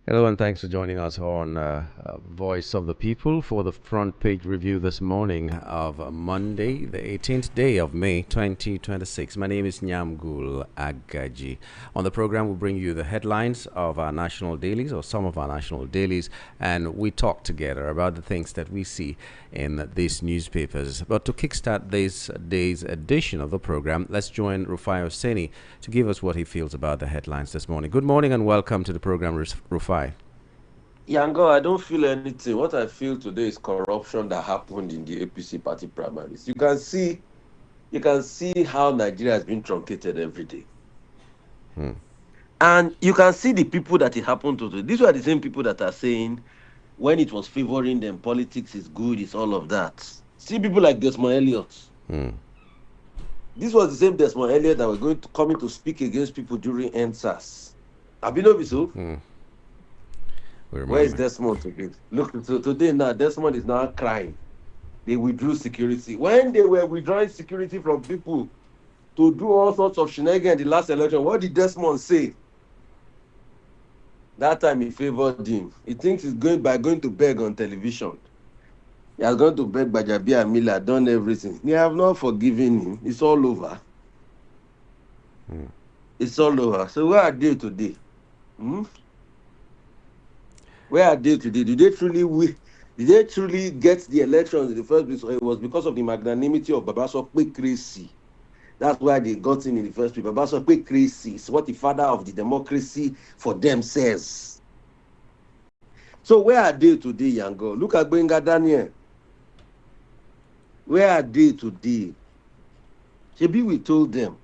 Hello, and thanks for joining us on Voice of the People for the front page review this morning of Monday, the 18th day of May 2026. My name is Nyamgul Agaji. On the program, we'll bring you the headlines of our national dailies or some of our national dailies, and we talk together about the things that we see in these newspapers. But to kickstart this day's edition of the program, let's join Rufai Oseni to give us what he feels about the headlines this morning. Good morning and welcome to the program, Rufai. Yango, I don't feel anything. What I feel today is corruption that happened in the APC party primaries. You can see how Nigeria has been truncated every day. And you can see the people that it happened to. These were the same people that are saying when it was favoring them, politics is good, it's all of that. See people like Desmond Elliott. This was the same Desmond Elliott that were going to come in to speak against people during NSAS. Have you noticed so? Where is Desmond today? Look, so today now, Desmond is now crying. They withdrew security. When they were withdrawing security from people to do all sorts of shenanigans in the last election, what did Desmond say? That time he favored him. He thinks he's going to beg on television. He has gone to beg Bajabi Amila, done everything. They have not forgiven him. It's all over. It's all over. So where are they today? Where are they today? Did they truly win? Did they truly get the elections in the first place? Or it was because of the magnanimity of Babaso Crazy. That's why they got in the first place. Babaso Crazy is what the father of the democracy for them says. So where are they today, Yango? Look at Benga Daniel. Where are they today? Maybe we told them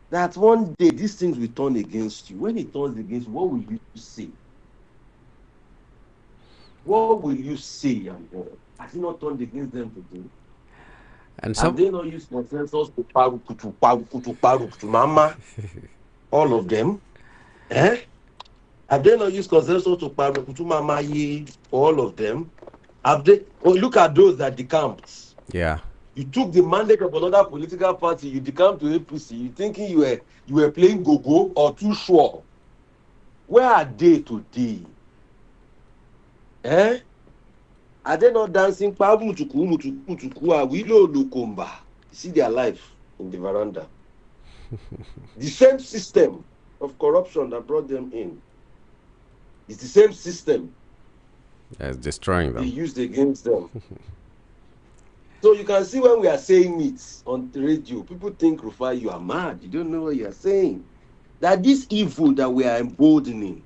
that one day these things will turn against you. When it turns against you, what will you say? What will you say, Yango? Has it not turned against them today? And Have they not used consensus to paru mama? All of them? Have they not used consensus to paru mama ye? All of them? Have they? Oh, look at those that decamped. Yeah. You took the mandate of another political party, you decamped to APC, you thinking you were playing go-go or too sure. Where are they today? Are they not dancing? See their life in the veranda. The same system of corruption that brought them in. It's the same system That's destroying they them. used against them. So you can see when we are saying it on the radio, people think, Rufai, you are mad. You don't know what you are saying. That this evil that we are emboldening,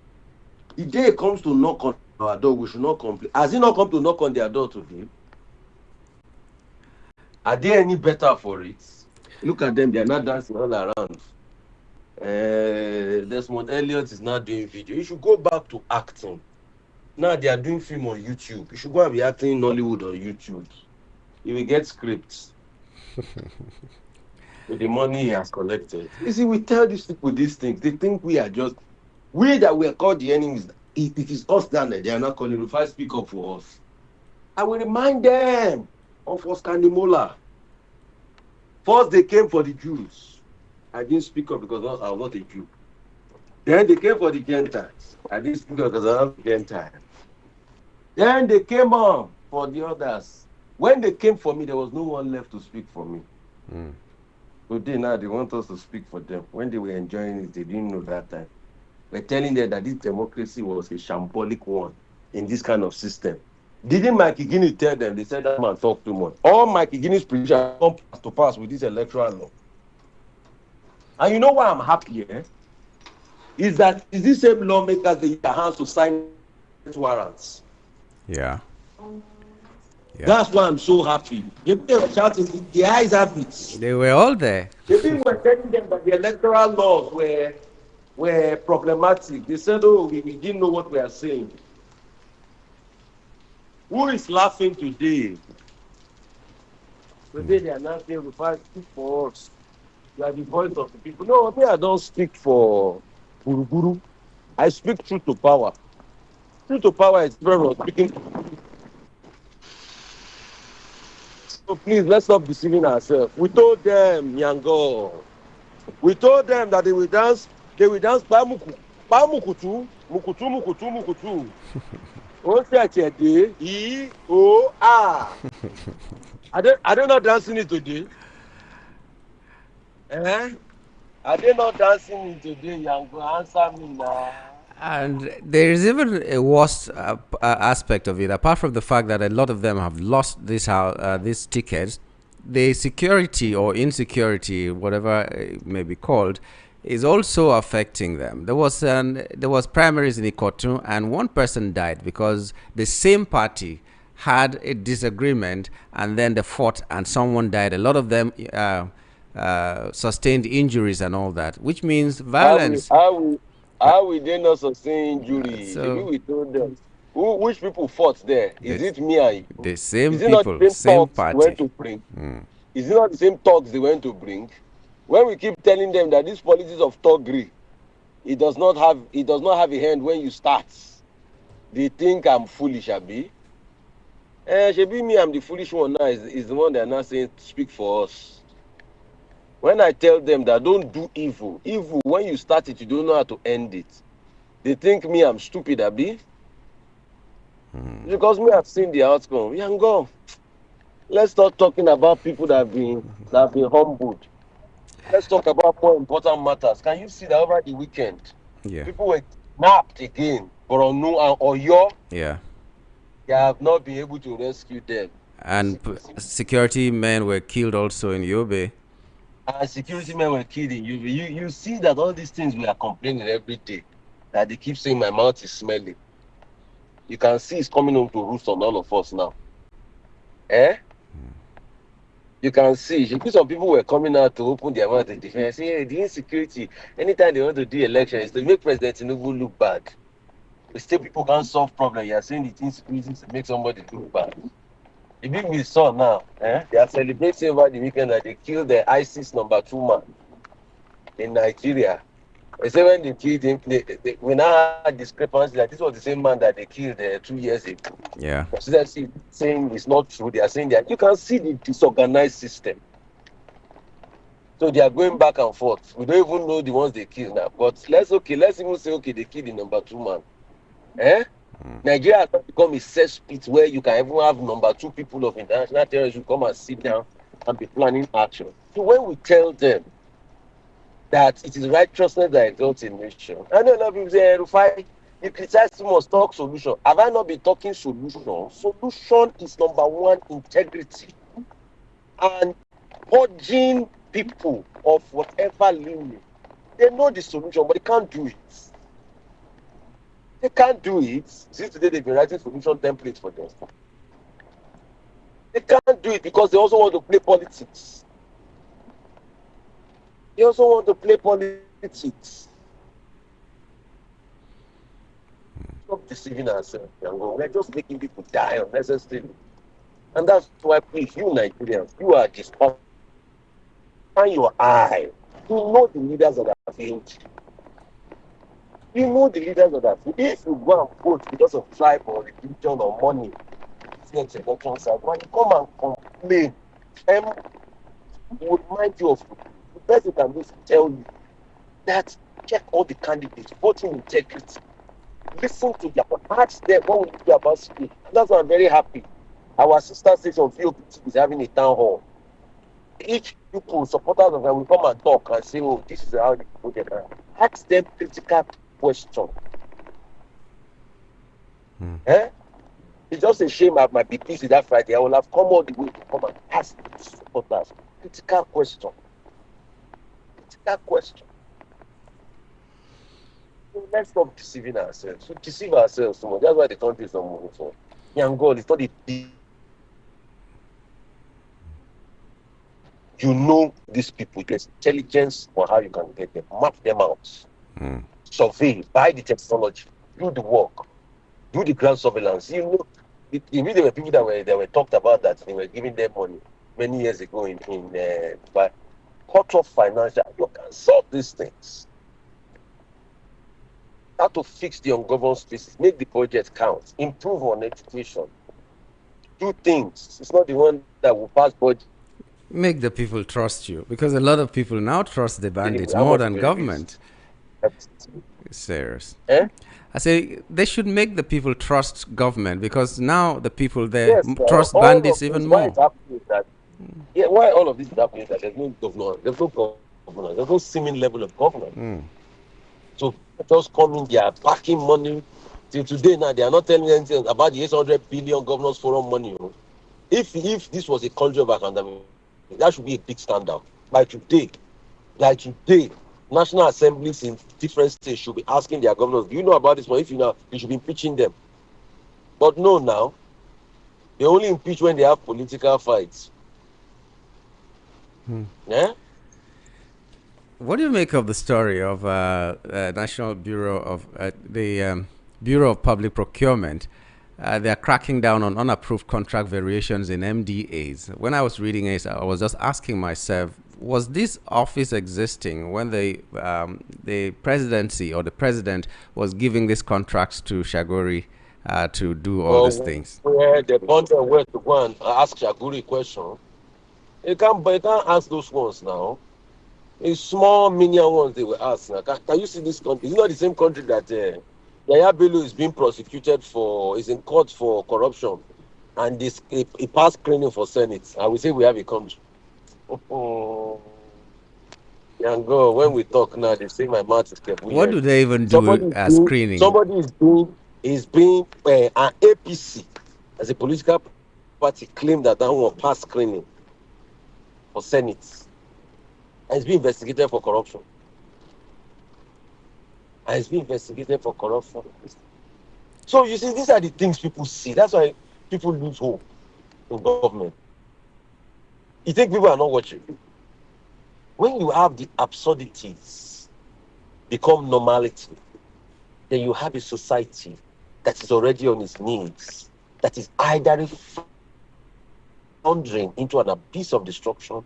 the day it comes to knock on our door, we should not complain. Has it not come to knock on their door today? Are they any better for it? Look at them, they are not dancing all around. Desmond Elliott is not doing video. You should go back to acting. Now they are doing film on YouTube. You should go and be acting in Nollywood on YouTube. You will get scripts with the money he has collected. You see, we tell these people these things. They think we that we are called the enemies. It is us that they are not calling. If I speak up for us, I will remind them of Oskanimola. First, they came for the Jews. I didn't speak up because I was not a Jew. Then they came for the Gentiles. I didn't speak up because I was not a Gentile. Then they came on for the others. When they came for me, there was no one left to speak for me. Today now they want us to speak for them. When they were enjoying it, they didn't know that time. We're telling them that this democracy was a shambolic one in this kind of system. Didn't Mike Guinness tell them? They said that man talked too much. All Mike Guinness prediction come to pass with this electoral law. And you know why I'm happy, is that is this same lawmakers that use their hands to sign warrants. Yeah. That's why I'm so happy. They were shouting, the eyes have it. They were all there. The people were telling them that the electoral laws were problematic. They said, oh, we didn't know what we are saying. Who is laughing today? Today they are not saying, we fight for us. You are the voice of the people. No, I don't speak for Guru. I speak truth to power. Truth to power is very speaking. So please, let's stop deceiving ourselves. We told them, Nyango. We told them that they will dance Pamukutu Mukutu, mukutu, mukutu. Ó ṣẹ̀ṣẹ̀ dé. E-O-R. Are they not dancing it today? Eh? Are they not dancing it today? Yango, answer me now. And there is even a worse aspect of it. Apart from the fact that a lot of them have lost these tickets, the security or insecurity, whatever it may be called, is also affecting them. There was primaries in Ikotun, and one person died because the same party had a disagreement, and then they fought, and someone died. A lot of them sustained injuries and all that, which means How we violence. how we Uh, how we they not sustain injury? Shebi so we told them. Which people fought there? Is the it me and you? the same Is it not people, the same same talks they party. went to bring? Is it not the same talks they went to bring? When we keep telling them that this politics of thuggery, it does not have a hand when you start. They think I'm foolish, Abi. Shebi me, I'm the foolish one now, is the one they are now saying speak for us. When I tell them that don't do evil, when you start it, you don't know how to end it. They think me, I'm stupid, Abi. Because me, I've seen the outcome. Yango, let's start talking about people that have been humbled. Let's talk about more important matters. Can you see that over the weekend, Yeah, people were kidnapped again, Borno and Oyo? yeah. They have not been able to rescue them. And security men were killed also in Yobe. And security men were killed in UV. You see that all these things we are complaining every day, that they keep saying my mouth is smelling. You can see it's coming home to roost on all of us now. Eh? You can see. Some people were coming out to open their mouth and defend. Say, hey, the insecurity, anytime they want to do election, is to make President Tinubu look bad. But still, people can't solve problems. You are saying the insecurity to make somebody look bad. The big we saw now, they are celebrating over the weekend that they killed the ISIS #2 man in Nigeria. They say when they killed him, we now had discrepancy that this was the same man that they killed 2 years ago. Yeah, Consistency saying it's not true. They are saying that you can see the disorganized system. So they are going back and forth. We don't even know the ones they killed now. But let's even say they killed the #2 man. Eh? Nigeria has become a cesspit where you can even have #2 people of international terrorism come and sit down and be planning action. So when we tell them that it is righteousness that exalts a nation, I know a lot of people say, Rufai, you criticize too much, talk solution. Have I not been talking solution? Solution is #1 integrity and purging people of whatever lineage. They know the solution, but they can't do it. They can't do it. Since today they've been writing solution templates for them. They can't do it because they also want to play politics. They also want to play politics. Stop deceiving ourselves. We're just making people die unnecessarily. And that's why, please, you Nigerians, you are just open your eye. You know the leaders that have failed. You know the leaders that have failed. If you go and vote because of tribe or religion or money, it's not election side. When you come and complain, would mind you of the best you can do is tell you that check all the candidates, voting integrity. Listen to their ask them what we do about security. That's why I'm very happy. Our sister station VOPT is having a town hall. Each people, supporters of them will come and talk and say, oh, this is how they put it. Ask them critical questions. Eh? It's just a shame I might be busy that Friday. I will have come all the way to come and ask the supporters critical question. Critical question. So let's stop deceiving ourselves. We deceive ourselves so much. That's why the country is not moving forward. Young God, it's not you know these people, there's intelligence on how you can get them, map them out, survey, buy the technology, do the work, do the ground surveillance. You know, there were people that were talked about that they were giving them money many years ago but cut off financial. You can solve these things. How to fix the ungoverned spaces, make the budget count, improve on education, do things. It's not the one that will pass budget. make the people trust you, because a lot of people now trust the bandits How more much than we government. released? Serious. Eh? I say they should make the people trust government, because now the people there Yes, trust all bandits of even this, why more. it's happening is that, yeah, why all of this is happening is that there's no seeming level of governance. So just coming, they are packing money. Till today now, they are not telling anything about the 800 billion governors forum money. If this was a country of accountability, that should be a big standout. Like today, national assemblies in different states should be asking their governors, do you know about this one? If you know, you should be impeaching them. But no, now they only impeach when they have political fights. Yeah? What do you make of the story of National Bureau of the Bureau of Public Procurement? They are cracking down on unapproved contract variations in MDAs. When I was reading it, I was just asking myself, was this office existing when the presidency or the president was giving these contracts to Shagori to do all these Or things? where the content where to go and ask Shaguri question. You can't ask those ones now. It's small minion ones they will ask now. Can you see this country? It's not the same country that Yaya Bello is being prosecuted for, is in court for corruption, and he passed screening for Senate. I will say we have a country. And go when we talk now, they say my mouth is kept What weird. do they even do Somebody is as doing, screening? somebody is being an APC as a political party claimed that one passed screening for Senate, and it's being investigated for corruption. And it's being investigated for corruption. So you see, these are the things people see. That's why people lose hope in government. You think people are not watching? When you have the absurdities become normality, then you have a society that is already on its knees, that is either floundering into an abyss of destruction,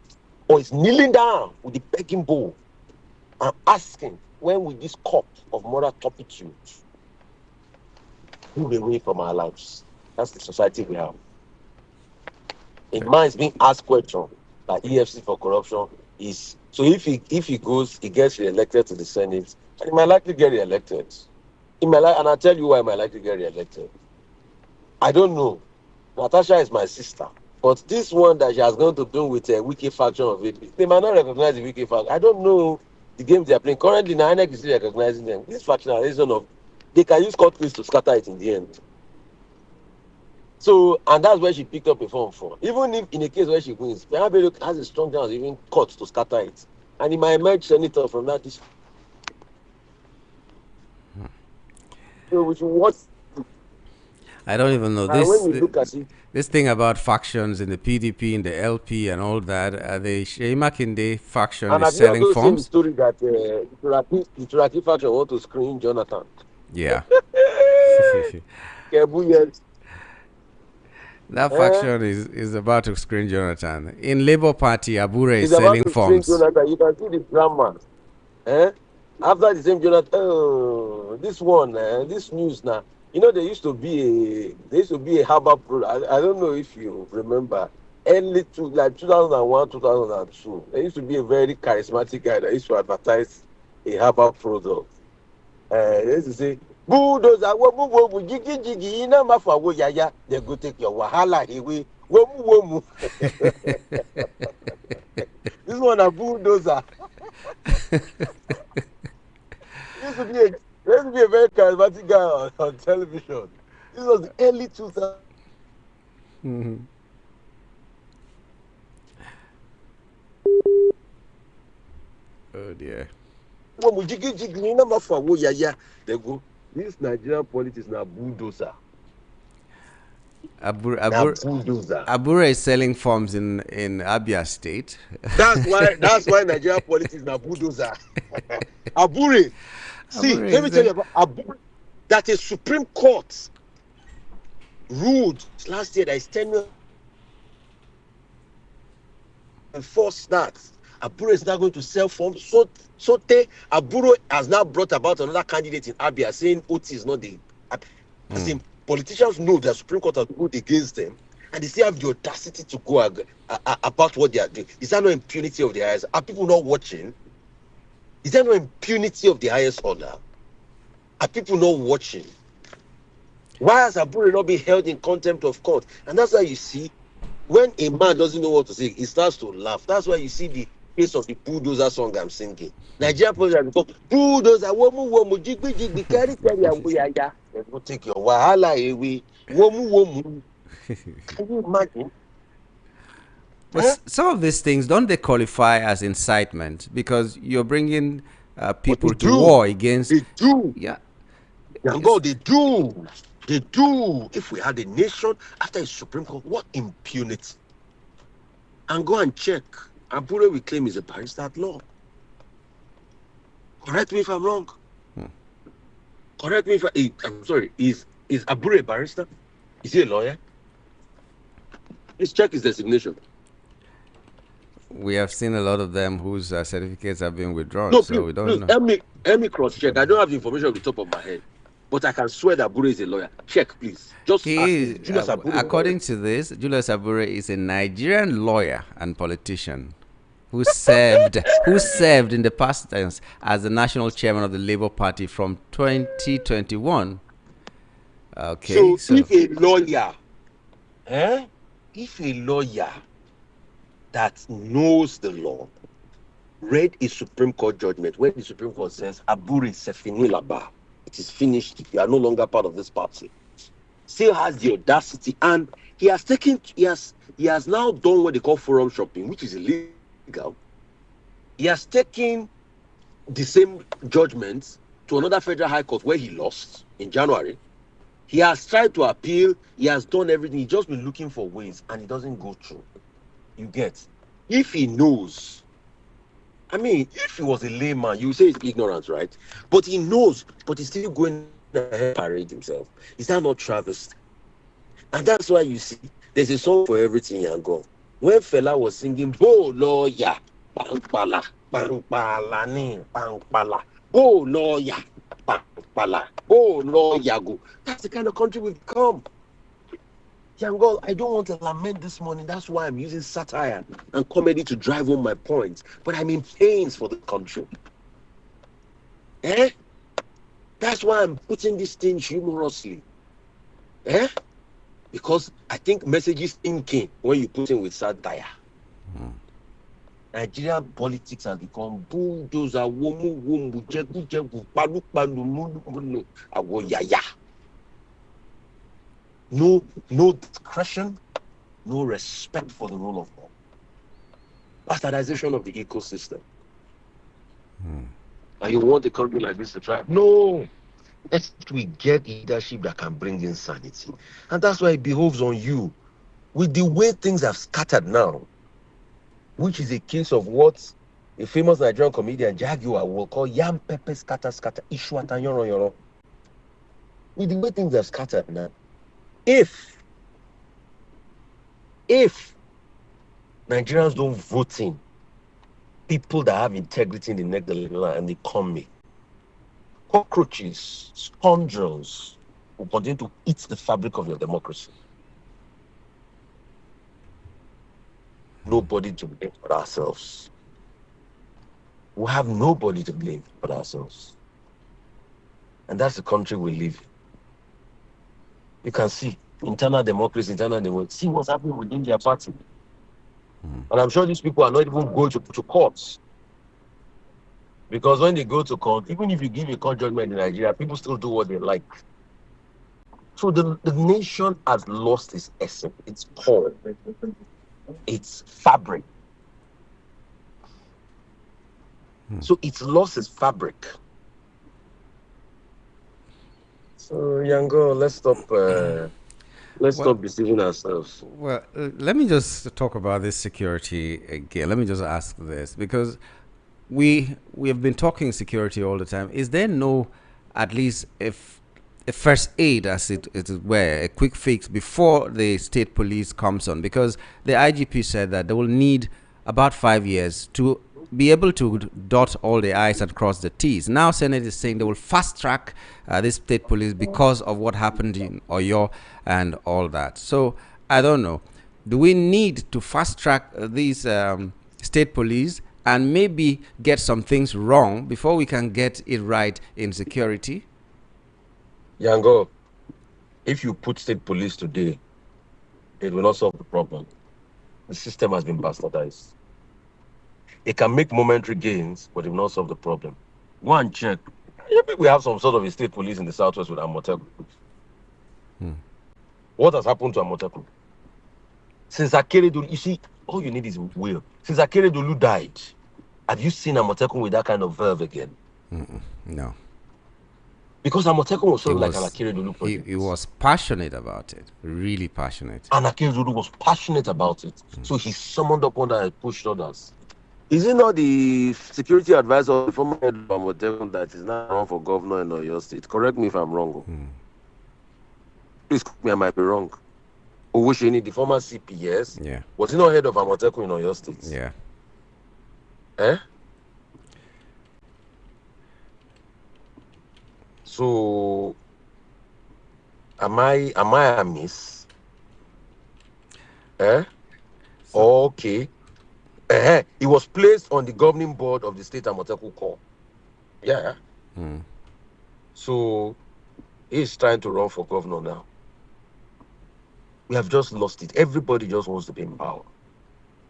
or is kneeling down with the begging bowl and asking, when will this cup of moral turpitude move away from our lives? That's the society we have. A man is being asked question by EFC for corruption. Is so if he goes, he gets re-elected to the Senate, and he might likely get re-elected. He might and I'll tell you why he might likely get re-elected. I don't know. Natasha is my sister. But this one that she has gone to do with a wiki faction of it, they might not recognize the wiki faction. I don't know the games they are playing. Currently, INEC is still recognizing them. This faction are reason of they can use court case to scatter it in the end. So, and that's where she picked up a form for. Even if in a case where she wins, Perhaps has a strong chance of even court to scatter it. And he might emerge senator from that issue. So we should watch. I don't even know And this. when you look at it, This thing about factions in the PDP, in the LP, and all that. The Shea Makinde faction and is have you selling also seen the forms. story that the Turaki faction want to screen Jonathan? Yeah. Kebu, yes. That faction is about to screen Jonathan. In Labour Party, Abure is He's about selling to screen forms. Jonathan. You can see the drama. Eh? After the same Jonathan, this one, this news now. You know, there used to be a Harbour Pro. I don't know if you remember. Early to like 2001, 2002. There used to be a very charismatic guy that used to advertise a Harbour product. They used to say, bulldozer, jiggy jiggy, ina mafa wo yaya, they go take your wahala away. Womu womu. This one a bulldozer. He used to be a very charismatic guy on television. This was the early 2000s. Mm-hmm. Oh dear. They go, this Nigerian politics now bulldozer. Bulldozer. Abure is selling forms in Abia State. That's why Nigerian politics now bulldozer. Abure. See, Abure let me is tell you about Abure. That a Supreme Court ruled last year that is 10 years enforce that. Abure is now going to sell forms. Sote Abure has now brought about another candidate in Abia saying Oti is not the. As in, politicians know that Supreme Court has ruled against them, and they still have the audacity to go about what they are doing. Is that no impunity of the highest? Are people not watching? Is there no impunity of the highest order? Are people not watching? Why has Abure not been held in contempt of court? And that's why you see, when a man doesn't know what to say, he starts to laugh. That's why you see the case of the bulldozer song I'm singing. Nigeria police have become bulldozer, womu womu, jigbi jigbi, carry carry awuyaya. Let go take your wahala away. Womu womu. Can you imagine? But some of these things, don't they qualify as incitement? Because you're bringing But they people to do. war against. They do. Yeah. And God, they do. They do. If we had a nation after a Supreme Court, what impunity? And go and check. Abure we claim is a barrister at law. Correct me if I'm wrong. Correct me if I'm sorry. Is Abure a barrister? Is he a lawyer? Let's check his designation. We have seen a lot of them whose certificates have been withdrawn, No, so please, we don't please know. help me cross check. I don't have the information off the top of my head, but I can swear that Abure is a lawyer. Check, please. Just ask He him. is, Julius Abure. according to this, Julius Abure is a Nigerian lawyer and politician who served in the past tense as the national chairman of the Labour Party from 2021. Okay, So if a lawyer, if a lawyer that knows the law read a Supreme Court judgment when the Supreme Court says Abure Sefinilaba, it is finished, you are no longer part of this party, still has the audacity, and he has now done what they call forum shopping, which is illegal. He has taken the same judgment to another federal high court where he lost in January. He has tried to appeal, he has done everything, he's just been looking for ways and it doesn't go through. You get, if he knows, I mean, if he was a layman, you say it's ignorance, right? But he knows, but he's still going ahead parade himself. Is that not travesty? And that's why you see there's a song for everything, Yango. When Fela was singing Bo Lawyer, Pankpala, Pankpala, ni, Pankpala, Bo Lawyer, Pankpala, Bo Lawyer go. That's the kind of country we've become. Yango, I don't want to lament this morning. That's why I'm using satire and comedy to drive home my points. But I'm in pains for the country. That's why I'm putting this thing humorously. Because I think messages thinking when you put in with satire. Nigerian politics has become bulldozer, womu womu, jegu jegu, palu palu, mulu mulu, awo yaya. No discretion, no respect for the rule of law. Bastardization of the ecosystem. And you want a country like this to try? No. Except we get leadership that can bring in sanity. And that's why it behoves on you. With the way things have scattered now, which is a case of what a famous Nigerian comedian, Jaguar, will call yam pepper scatter scatter, ishwata yoro yoro. With the way things have scattered now, if Nigerians don't vote in people that have integrity in the next election and the economy, cockroaches, scoundrels will continue to eat the fabric of your democracy. Nobody to blame but ourselves. We have nobody to blame but ourselves. And that's the country we live in. You can see internal democracy, see what's happening within their party. And I'm sure these people are not even going to courts. Because when they go to court, even if you give a court judgment in Nigeria, people still do what they like. So the nation has lost its essence, its core, its fabric. So it's lost its fabric. So Yango, let's stop deceiving ourselves. Well, let me just talk about this security again. Let me just ask this, because we have been talking security all the time. Is there no, at least if a first aid, as it were, a quick fix before the state police comes on? Because the IGP said that they will need about 5 years to be able to dot all the I's and cross the T's. Now Senate is saying they will fast track this state police because of what happened in Oyo and all that. So I don't know. Do we need to fast track these state police and maybe get some things wrong before we can get it right in security? Yango, if you put state police today, it will not solve the problem. The system has been bastardized. It can make momentary gains, but it will not solve the problem. Go and check. You think we have some sort of a state police in the southwest with Amotekun? What has happened to Amotekun? Since Akeredolu, you see, all you need is will. Since Akeredolu died, have you seen Amotekun with that kind of verve again? No. Because Amotekun was sort He of like an was Akeredolu project. he was passionate about it, really passionate. And Akeredolu was passionate about it. So he summoned up under and pushed others. Is it not the security advisor of the former head of Amotekun that is now run for governor in Oyo State? Correct me if I'm wrong. Please correct me, I might be wrong. Owusheni, the former CPS, Yeah. was he not head of Amotekun in Oyo State? Yeah. Eh? So am I amiss? Eh? Okay. He was placed on the governing board of the state Amotekun Corps. Yeah. So he's trying to run for governor now. We have just lost it. Everybody just wants to be in power.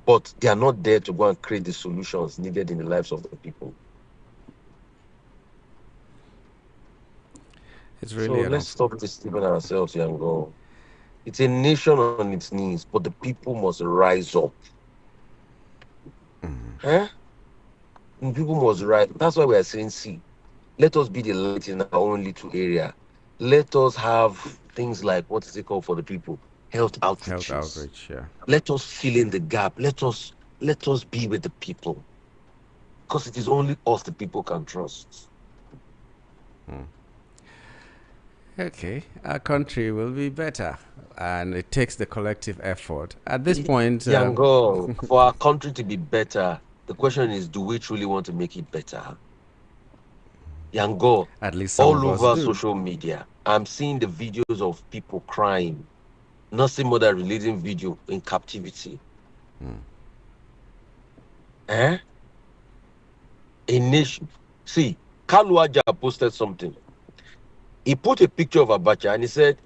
But they are not there to go and create the solutions needed in the lives of the people. It's really so let's stop deceiving ourselves, Yango. It's a nation on its knees, but the people must rise up. And people must rise. That's why we are saying, see, let us be the light in our own little area. Let us have things like, what is it called for the people? Health outreach. Health outreach, yeah. Let us fill in the gap. Let us be with the people. Because it is only us the people can trust. Okay, our country will be better, and it takes the collective effort. At this point, Yango, for our country to be better, the question is, do we truly want to make it better? Yango, at least all over social media, I'm seeing the videos of people crying. Nothing more than releasing video in captivity. A nation. See, Kaluaja posted something. He put a picture of Abacha and he said,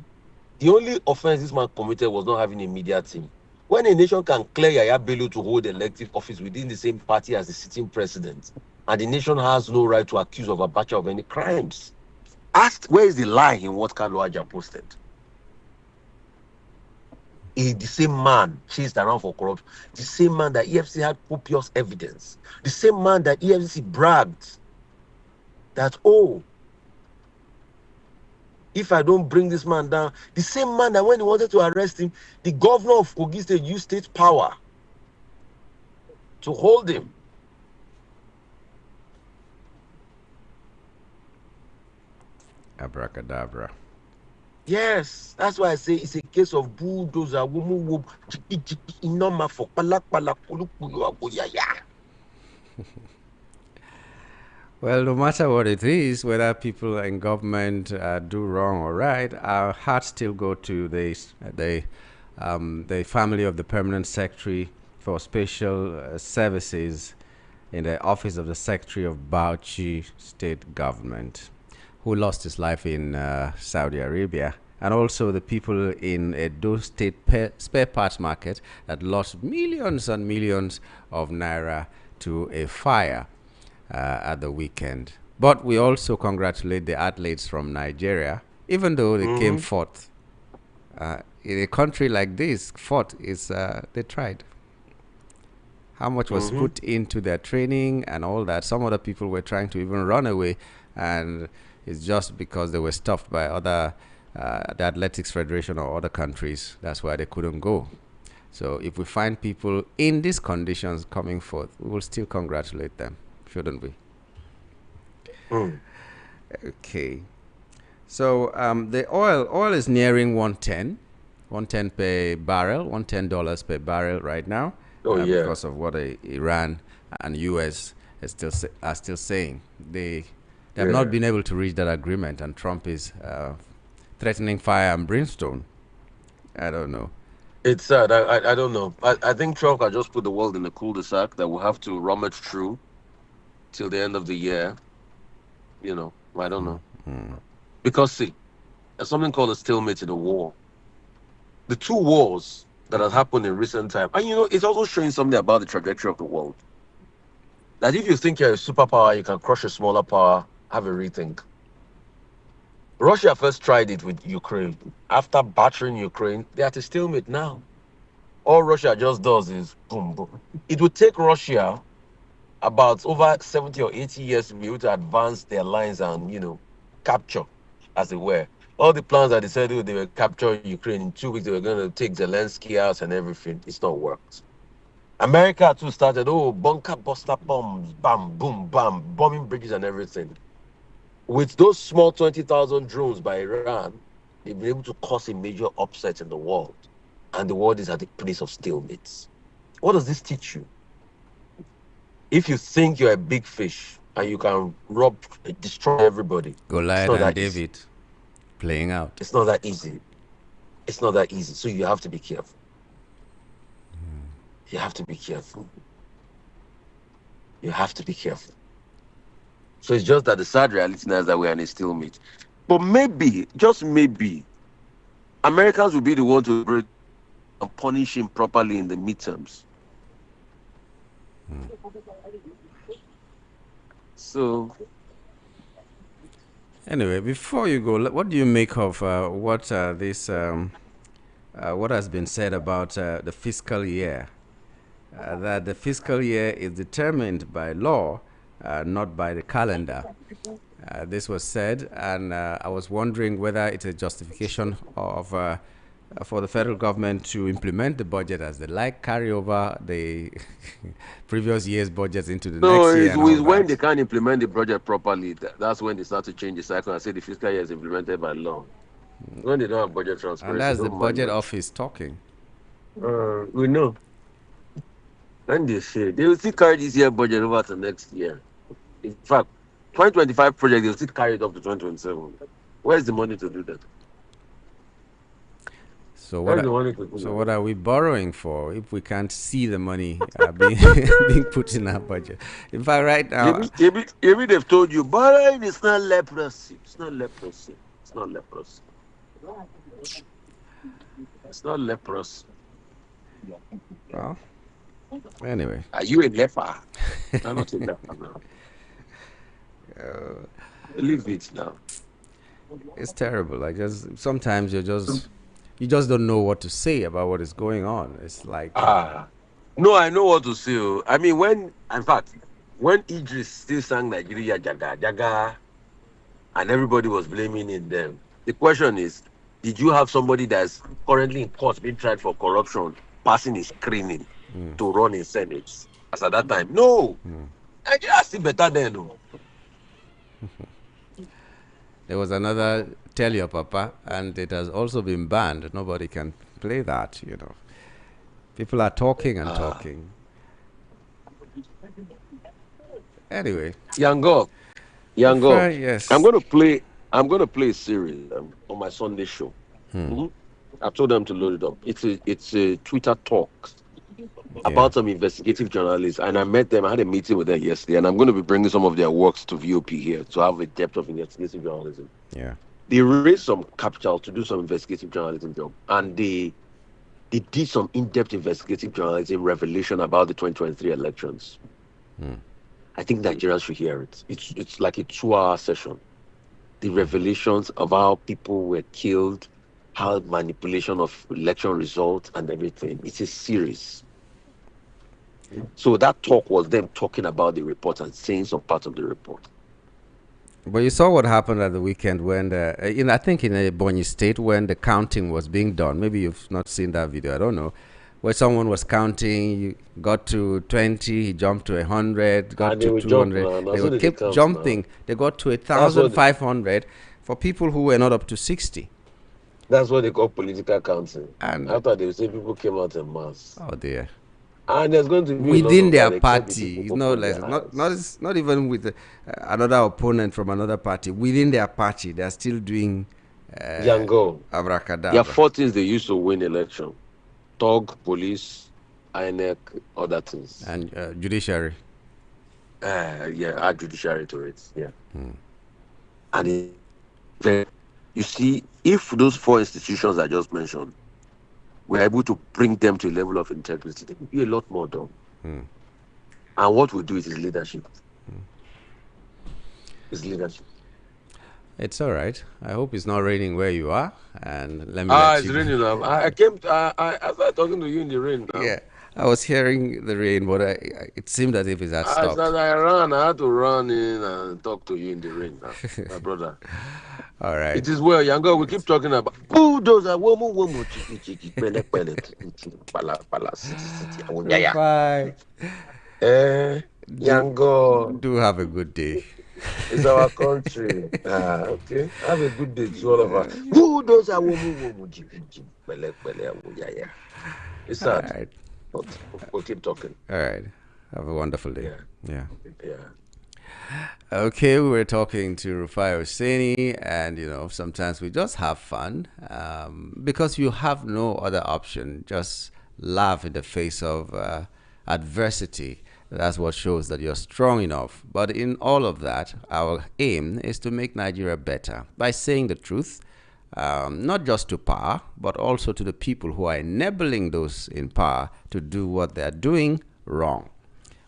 the only offense this man committed was not having a media team. When a nation can clear Yaya Bello to hold elective office within the same party as the sitting president, and the nation has no right to accuse of Abacha of any crimes, asked where is the lie in what Kaluaja posted? The same man chased around for corruption, the same man that EFC had copious evidence, the same man that EFC bragged that, oh, if I don't bring this man down, the same man that when he wanted to arrest him, the governor of Kogi State used state power to hold him. Abracadabra. Yes, that's why I say it's a case of bulldozer. Well, no matter what it is, whether people in government do wrong or right, our hearts still go to the family of the permanent secretary for special services in the office of the secretary of Bauchi state government, who lost his life in Saudi Arabia, and also the people in Edo state spare parts market that lost millions and millions of naira to a fire at the weekend. But we also congratulate the athletes from Nigeria, even though they came fourth. In a country like this, fourth is they tried. How much was put into their training and all that? Some other people were trying to even run away, and it's just because they were stopped by other the Athletics Federation or other countries. That's why they couldn't go. So if we find people in these conditions coming forth, we will still congratulate them, shouldn't we? Okay. So the oil is nearing 110 per barrel, $110 per barrel right now. Because of what Iran and US are still saying. They have not been able to reach that agreement, and Trump is threatening fire and brimstone. I don't know. It's sad. I don't know. I think Trump has just put the world in a cul-de-sac that we'll have to rummage through till the end of the year. I don't know. Because see, something called a stalemate in the war. The two wars that has happened in recent time, and it's also showing something about the trajectory of the world. That if you think you're a superpower, you can crush a smaller power, have a rethink. Russia first tried it with Ukraine. After battering Ukraine, they're at a stalemate now. All Russia just does is boom, boom. It would take Russia about over 70 or 80 years to be able to advance their lines and, capture, as it were. All the plans that they said they were capture Ukraine in 2 weeks, they were going to take Zelensky out and everything. It's not worked. America too started, bunker buster bombs, bam, boom, bam, bombing bridges and everything. With those small 20,000 drones by Iran, they've been able to cause a major upset in the world. And the world is at the place of stalemates. What does this teach you? If you think you're a big fish and you can destroy everybody, it's Goliath not and that easy. David playing out. It's not that easy. It's not that easy. So you have to be careful. You have to be careful. You have to be careful. So it's just that the sad reality now is that we're in a stalemate. But maybe, just maybe, Americans will be the one to break and punish him properly in the midterms. So, anyway, before you go, what do you make of what has been said about the fiscal year? That the fiscal year is determined by law, not by the calendar. This was said, and I was wondering whether it's a justification of for the federal government to implement the budget as they like, carry over the previous year's budgets into the next year. No, it's when they can't implement the budget properly. That's when they start to change the cycle and say the fiscal year is implemented by law. When they don't have budget transparency. And that's the budget office talking. We know. And they say they will still carry this year budget over to next year. In fact, 2025 project, they'll still carry it up to 2027. Where's the money to do that? So what are we borrowing for if we can't see the money being put in our budget? In fact, right now, maybe they've told you borrowing is not leprosy. It's not leprosy. It's not leprosy. It's not leprosy. Well, anyway. Are you a leper? I'm not a leper now. Leave it now. It's terrible. Sometimes you just don't know what to say about what is going on. It's like no, I know what to say. I mean, when Idris still sang Nigeria Jaga Jaga, and everybody was blaming in them, the question is, did you have somebody that's currently in court being tried for corruption passing his screening to run in Senate as at that time? No. Nigeria still better than no. There was another Tell Your Papa, and it has also been banned. Nobody can play that, People are talking and talking. Anyway. Yango. Yes. I'm gonna play a series on my Sunday show. I told them to load it up. It's a Twitter talk about some investigative journalists, and I met them. I had a meeting with them yesterday, and I'm going to be bringing some of their works to VOP here to have a depth of investigative journalism. Yeah, they raised some capital to do some investigative journalism job, and they did some in-depth investigative journalism revelation about the 2023 elections. I think Nigerians should hear it. It's like a 2-hour session. The revelations of how people were killed, how manipulation of election results and everything. It's a series. So that talk was them talking about the report and saying some parts of the report. But you saw what happened at the weekend when I think in Ebonyi State when the counting was being done. Maybe you've not seen that video. I don't know. Where someone was counting, you got to 20, he jumped to 100, got to 200. They kept jumping. They got to 1,500 for people who were not up to 60. That's what they call political counting. And after they say people came out en masse. Oh dear. And there's going to be within their party, not even with another opponent from another party. Within their party, they're still doing Django. Abracadabra. There are 4 things they used to win election: TOG, police, INEC, other things, and judiciary. Add judiciary to it. Yeah. And You see, if those four institutions I just mentioned we're able to bring them to a level of integrity, there will be a lot more done. And what we do is leadership. It's leadership. It's all right. I hope it's not raining where you are, and let me It's let you. raining now. I came. I started talking to you in the rain now. Yeah, I was hearing the rain, but it seemed as if it had stopped. I ran. I had to run in and talk to you in the rain now, my brother. All right. It is well, Yango. We keep talking about bulldozer, womu, chiki, pele, pala, city. Bye. Yango. Do have a good day. It's our country. Okay. Have a good day to all of us. Bulldozer, womu, chiki, pele, It's sad. All right. But we'll keep talking. All right. Have a wonderful day. Yeah. Yeah. Okay, we were talking to Rufai Hosseini, and sometimes we just have fun because you have no other option. Just laugh in the face of adversity. That's what shows that you're strong enough. But in all of that, our aim is to make Nigeria better by saying the truth, not just to power, but also to the people who are enabling those in power to do what they're doing wrong.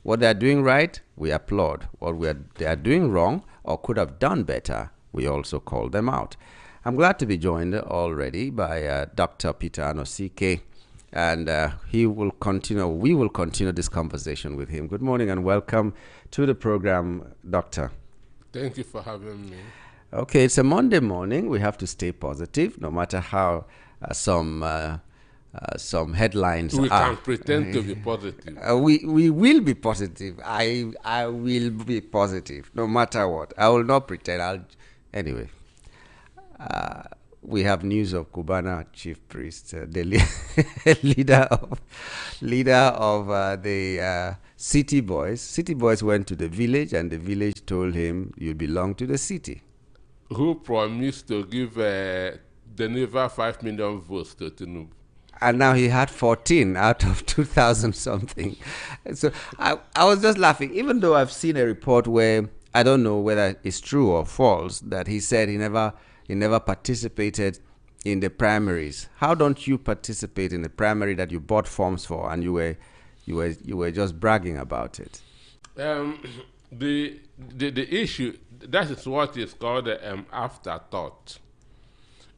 What they're doing right, we applaud. What they are doing wrong or could have done better, we also call them out. I'm glad to be joined already by Dr. Peter Anosike, and we will continue this conversation with him. Good morning and welcome to the program, Doctor. Thank you for having me. Okay, it's a Monday morning. We have to stay positive, no matter how some headlines we are. can pretend to be positive. We will be positive. I will be positive, no matter what. I will not pretend. Anyway. We have news of Cubana chief priest, the leader of the city boys. City boys went to the village, and the village told him, "You belong to the city." Who promised to give deliver 5 million votes to Tinubu? And now he had 14 out of 2,000 something. So I was just laughing, even though I've seen a report where I don't know whether it's true or false that he said he never participated in the primaries. How don't you participate in the primary that you bought forms for, and you were just bragging about it? The issue, that is what is called afterthought,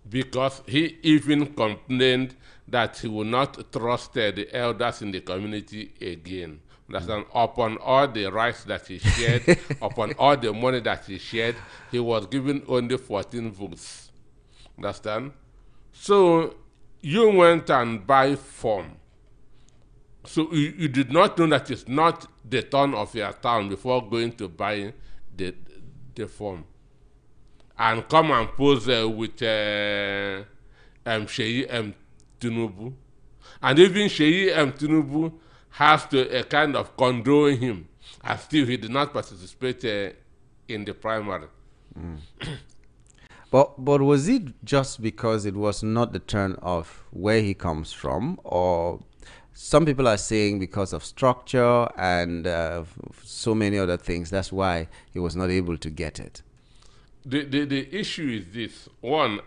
because he even complained that he will not trust the elders in the community again. Understand? Upon all the rights that he shared, upon all the money that he shared, he was given only 14 votes. Understand? So you went and buy form. So you did not know that it's not the turn of your town before going to buy the form. And come and pose with Sheyi Tinubu. And even Sheyi Tinubu has to kind of condone him, and still he did not participate in the primary. But was it just because it was not the turn of where he comes from, or some people are saying because of structure and so many other things, that's why he was not able to get it? The issue is this. One,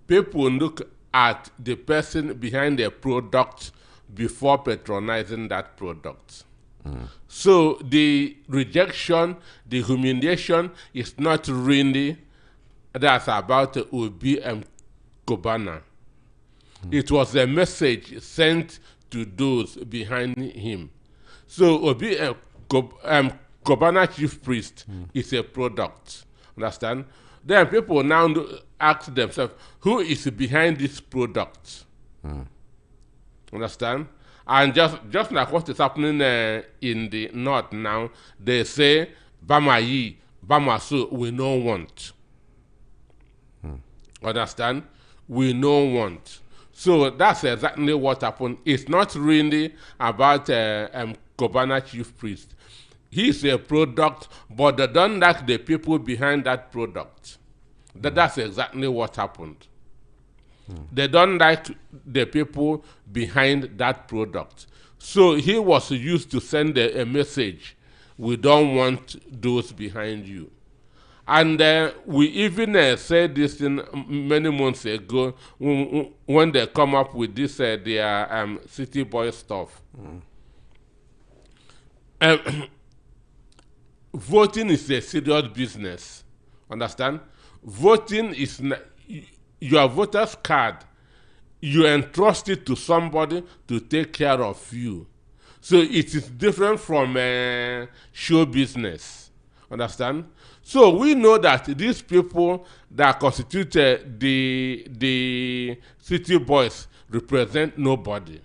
people look at the person behind the product before patronizing that product. So the rejection, the humiliation is not really that's about Obi and Cubana. It was a message sent to those behind him. So Obi and Cubana chief priest is a product. Understand? Then people now ask themselves, who is behind this product? Understand? And just like what is happening in the north now, they say, Bama yi, Bama so, we no want. Understand? We no want. So that's exactly what happened. It's not really about Cubana chief priest. He's a product, but they don't like the people behind that product. That's exactly what happened. They don't like the people behind that product. So he was used to send a message, we don't want those behind you. And we even said this thing many months ago when they come up with this their city boy stuff. Voting is a serious business. Understand? Voting is your voter's card. You entrust it to somebody to take care of you. So it is different from show business. Understand? So we know that these people that constitute the city boys represent nobody.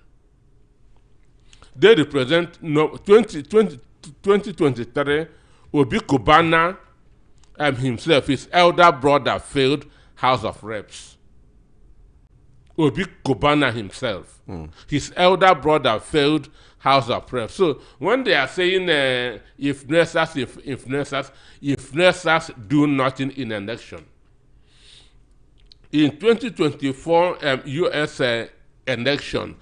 They represent 2023. Obi Kubana himself, his elder brother, failed House of Reps. Obi Kubana himself, his elder brother failed House of Reps. So when they are saying if Nessas do nothing in election, in 2024 U.S. Election,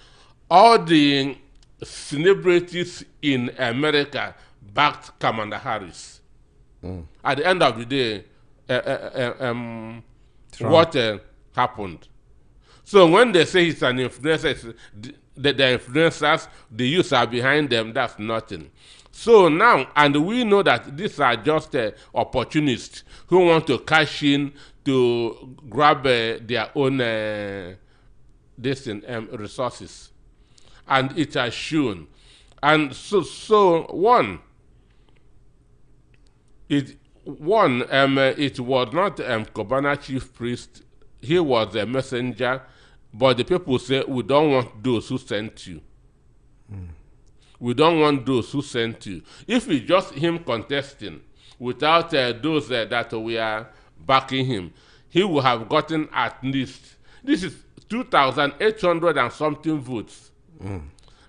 all the celebrities in America backed Kamala Harris. At the end of the day, what happened? So when they say it's an influencer, the influencers, the youths are behind them, that's nothing. So now, and we know that these are just opportunists who want to cash in to grab their own resources. And it has shown. And so it was not Kobana chief priest. He was a messenger, but the people say, we don't want those who sent you. We don't want those who sent you. If it's just him contesting without those that we are backing him, he will have gotten at least, this is 2,800 and something votes.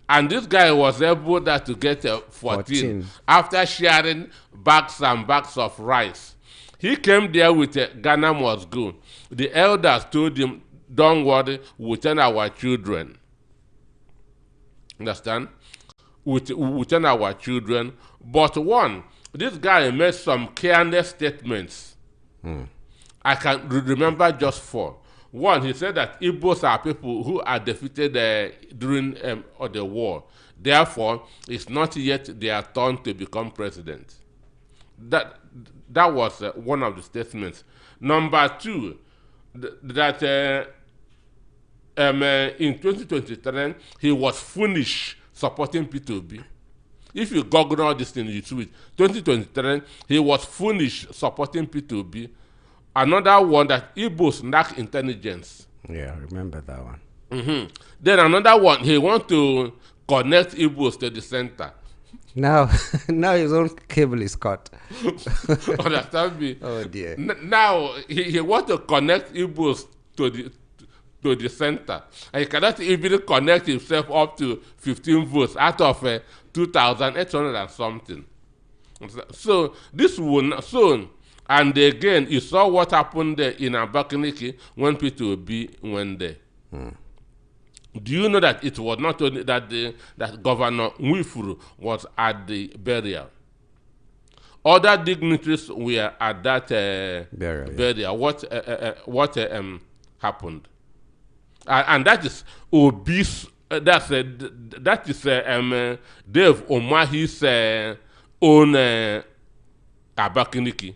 And this guy was able to get 14 after sharing bags and bags of rice. He came there with Ghana must go. The elders told him, don't worry, we'll tell our children. Understand? We'll tell our children. But this guy made some careless statements. I can remember just 4. One, he said that Igbos are people who are defeated during the war. Therefore, it's not yet their turn to become president. That was one of the statements. Number 2, that in 2023, he was foolish supporting P2B. If you Google all this thing, you see it. 2023, he was foolish supporting P2B. Another one, that Igbos lack intelligence. Yeah, I remember that one. Then another one, he want to connect Igbos to the center. Now his own cable is cut. Understand me? Oh dear. Now he want to connect Igbos to the center, and he cannot even connect himself up to 15 votes out of 2,800 and something. So this will not soon. And again, you saw what happened in Abakaliki when P2B went there. Do you know that it was not only that that Governor Nwifuru was at the burial? Other dignitaries were at that burial. Yeah. What happened? And that is obese. That is Dave Omahi's own Abakaliki.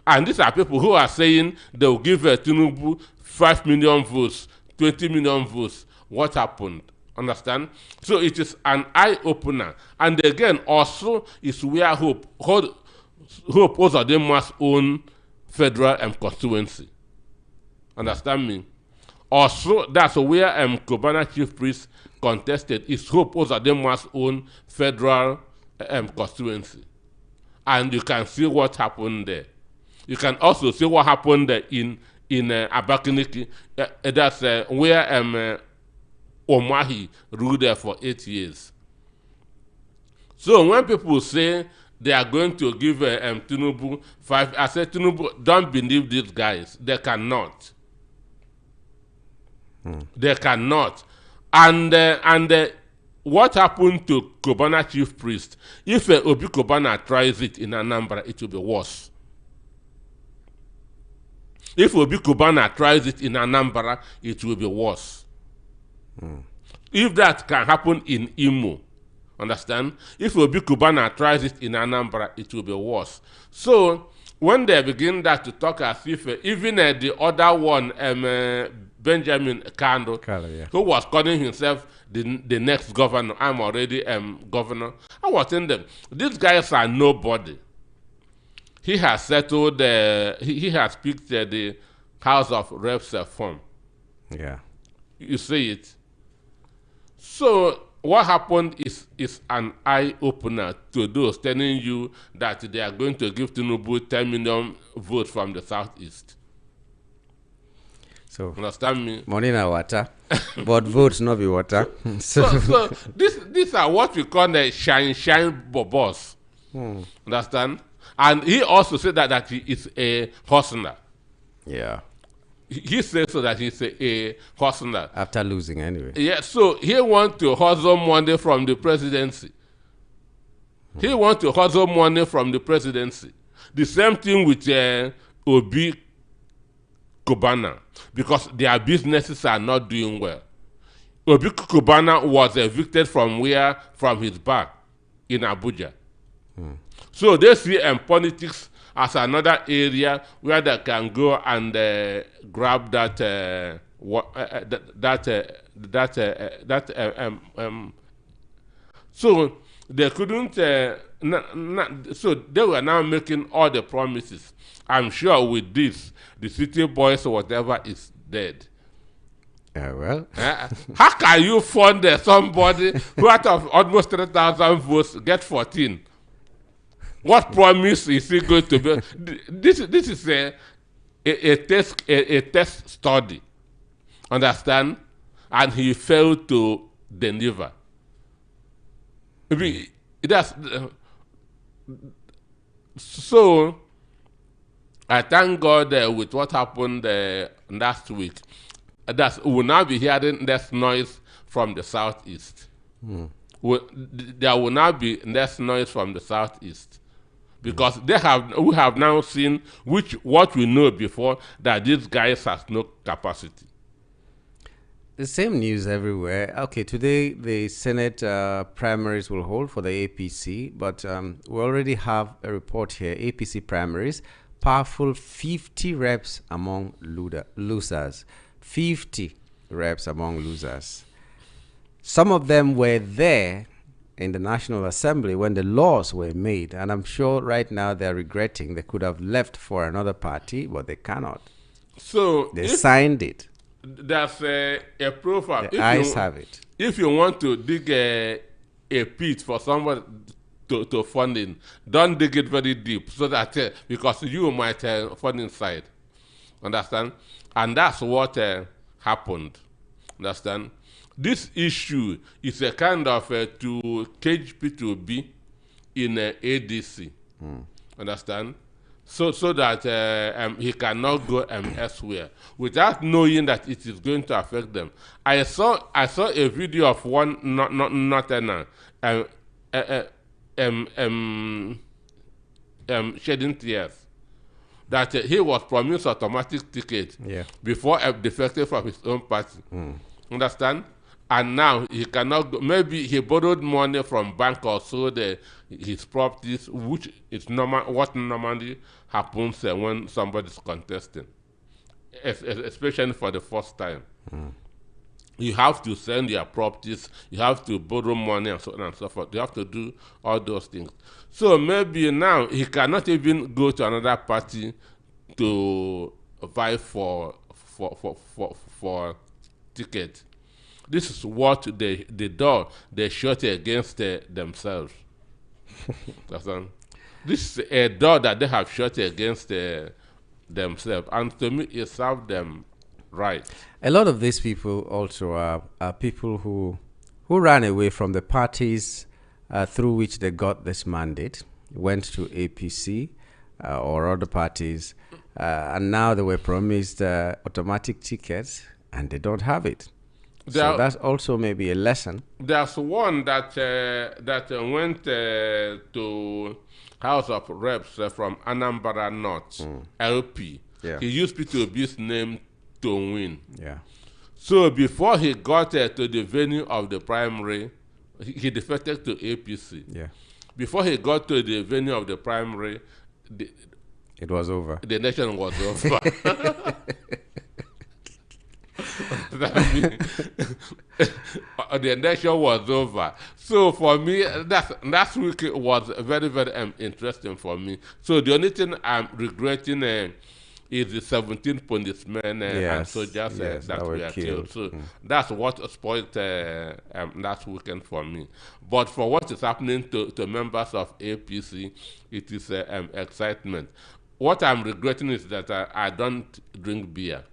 And these are people who are saying they will give Tinubu 5 million votes, 20 million votes. What happened? Understand? So it is an eye-opener. And again, also is where Hope Uzodinma's own federal constituency. Understand me? Also, that's where Kobana chief priest contested is Hope Uzodinma's own federal constituency. And you can see what happened there. You can also see what happened in Abakaliki. That's where Omahi ruled there for 8 years. So when people say they are going to give Tinubu 5, I say, Tinubu, don't believe these guys. They cannot. They cannot. And what happened to Kobana chief priest? If Obi Kobana tries it in Anambra, it will be worse. If Obi Kubana tries it in Anambra, it will be worse. If that can happen in Imo, understand? If Obi Kubana tries it in Anambra, it will be worse. So when they begin that to talk as if even the other one, Benjamin Kando, Yeah. who was calling himself the next governor, I'm already governor. I was telling them, these guys are nobody. He has settled, he has picked the House of Reps form. Yeah. You see it. So what happened is an eye-opener to those telling you that they are going to give Tinubu 10 million votes from the southeast. So Understand me? money na water, but votes not be water. So these are what we call the shine bobos. Understand? And he also said that he is a hustler. Yeah. He said so that he's a hustler. After losing anyway. Yeah, so he wants to hustle money from the presidency. He wants to hustle money from the presidency. The same thing with Obi Kubana, because their businesses are not doing well. Obi Kubana was evicted from where? From his bar in Abuja. So they see politics as another area where they can go and grab so they couldn't. So they were now making all the promises. I'm sure with this, the city boys or whatever is dead. Well. How can you fund somebody who out of almost 3,000 votes get 14? What promise is he going to be? This is a test study. Understand? And he failed to deliver. So I thank God with what happened last week. That we will now be hearing less noise from the southeast. There will now be less noise from the southeast. Because we have now seen what we know before, that these guys has no capacity. The same news everywhere. Okay, today the Senate primaries will hold for the APC, but we already have a report here. APC primaries, powerful 50 reps among losers. 50 reps among losers. Some of them were there in the National Assembly when the laws were made, and I'm sure right now they're regretting they could have left for another party, but they cannot. So they signed it. There's a profile. The eyes have it. If you want to dig a pit for someone to fund in, don't dig it very deep, so that because you might fund inside. Understand? And that's what happened. Understand? This issue is a kind of to cage P2B in ADC. Understand? So that he cannot go elsewhere without knowing that it is going to affect them. I saw a video of one northerner shedding tears that he was promised automatic ticket before defected from his own party. Understand? And now he cannot go. Maybe he borrowed money from bank or sold his properties, which is what normally happens when somebody is contesting, especially for the first time. You have to send your properties, you have to borrow money, and so on and so forth. You have to do all those things. So maybe now he cannot even go to another party to vie for ticket. This is what the door they shut against themselves. This is a door that they have shut against themselves, and to me, it served them right. A lot of these people also are people who ran away from the parties through which they got this mandate, went to APC or other parties, and now they were promised automatic tickets, and they don't have it. So that's also maybe a lesson. There's one that went to House of Reps from Anambra North, LP, Yeah. He used Peter Obi's name to win. Yeah. So before he got to the venue of the primary, he defected to APC. Yeah. Before he got to the venue of the primary, the, It was over. the nation was over. The nation was over. So for me, that week was very, very interesting for me. So the only thing I'm regretting is the 17 policemen and Yes, soldiers yes, that that were were killed. killed. So that's what spoiled that weekend for me. But for what is happening to members of APC, it is excitement. What I'm regretting is that I don't drink beer.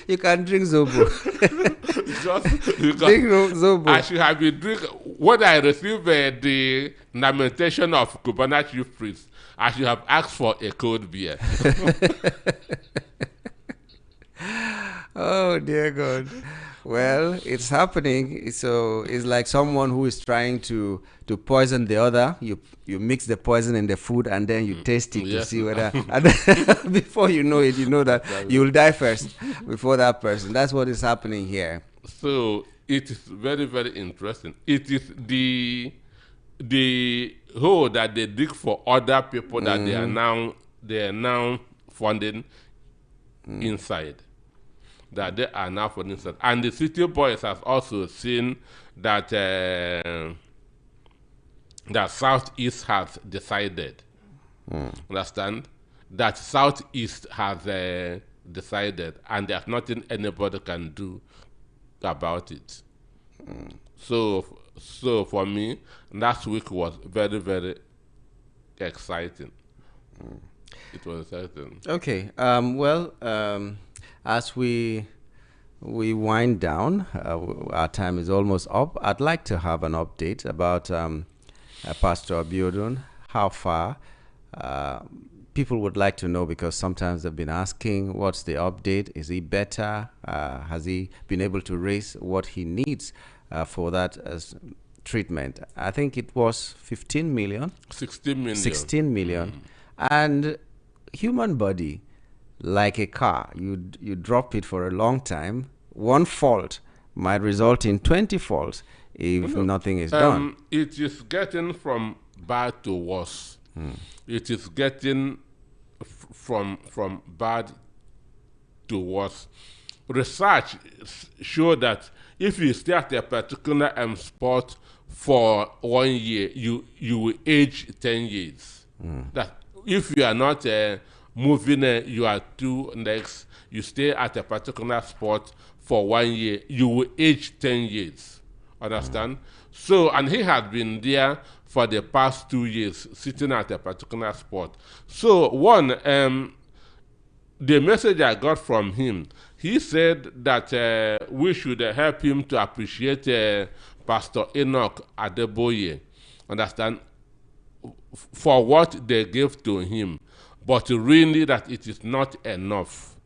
You can drink Zobo. Because Drink Zobo. I should have been drinking. When I received the lamentation of Cubana chief priest, I should have asked for a cold beer. Oh dear God. Well, it's happening. So it's like someone who is trying to poison the other. You mix the poison in the food and then you taste it to Yes. see whether. And before you know it, you know that you'll die first before that person. That's what is happening here. So it is very, very interesting. It is the hole that they dig for other people that they are now funding inside. That they are now funding inside. And the city boys have also seen that that Southeast has decided. Understand? That Southeast has decided, and there's nothing anybody can do about it. So for me, last week was very, very exciting. It was exciting. Okay. As we wind down, our time is almost up. I'd like to have an update about Pastor Abiodun. How far? People would like to know because sometimes they've been asking, what's the update? Is he better? Has he been able to raise what he needs for that as treatment? I think it was 15 million. 16 million. 16 million. And human body, like a car, you drop it for a long time. One fault might result in 20 faults if nothing is done. It is getting from bad to worse. It is getting from bad to worse. Research show that if you stay at a particular spot for 1 year, you will age 10 years. That if you are not moving your two legs, you stay at a particular spot for 1 year, you will age 10 years. Understand? So, and he had been there for the past 2 years, sitting at a particular spot. So, the message I got from him, he said that we should help him to appreciate Pastor Enoch Adeboye, understand, for what they gave to him, but really that it is not enough.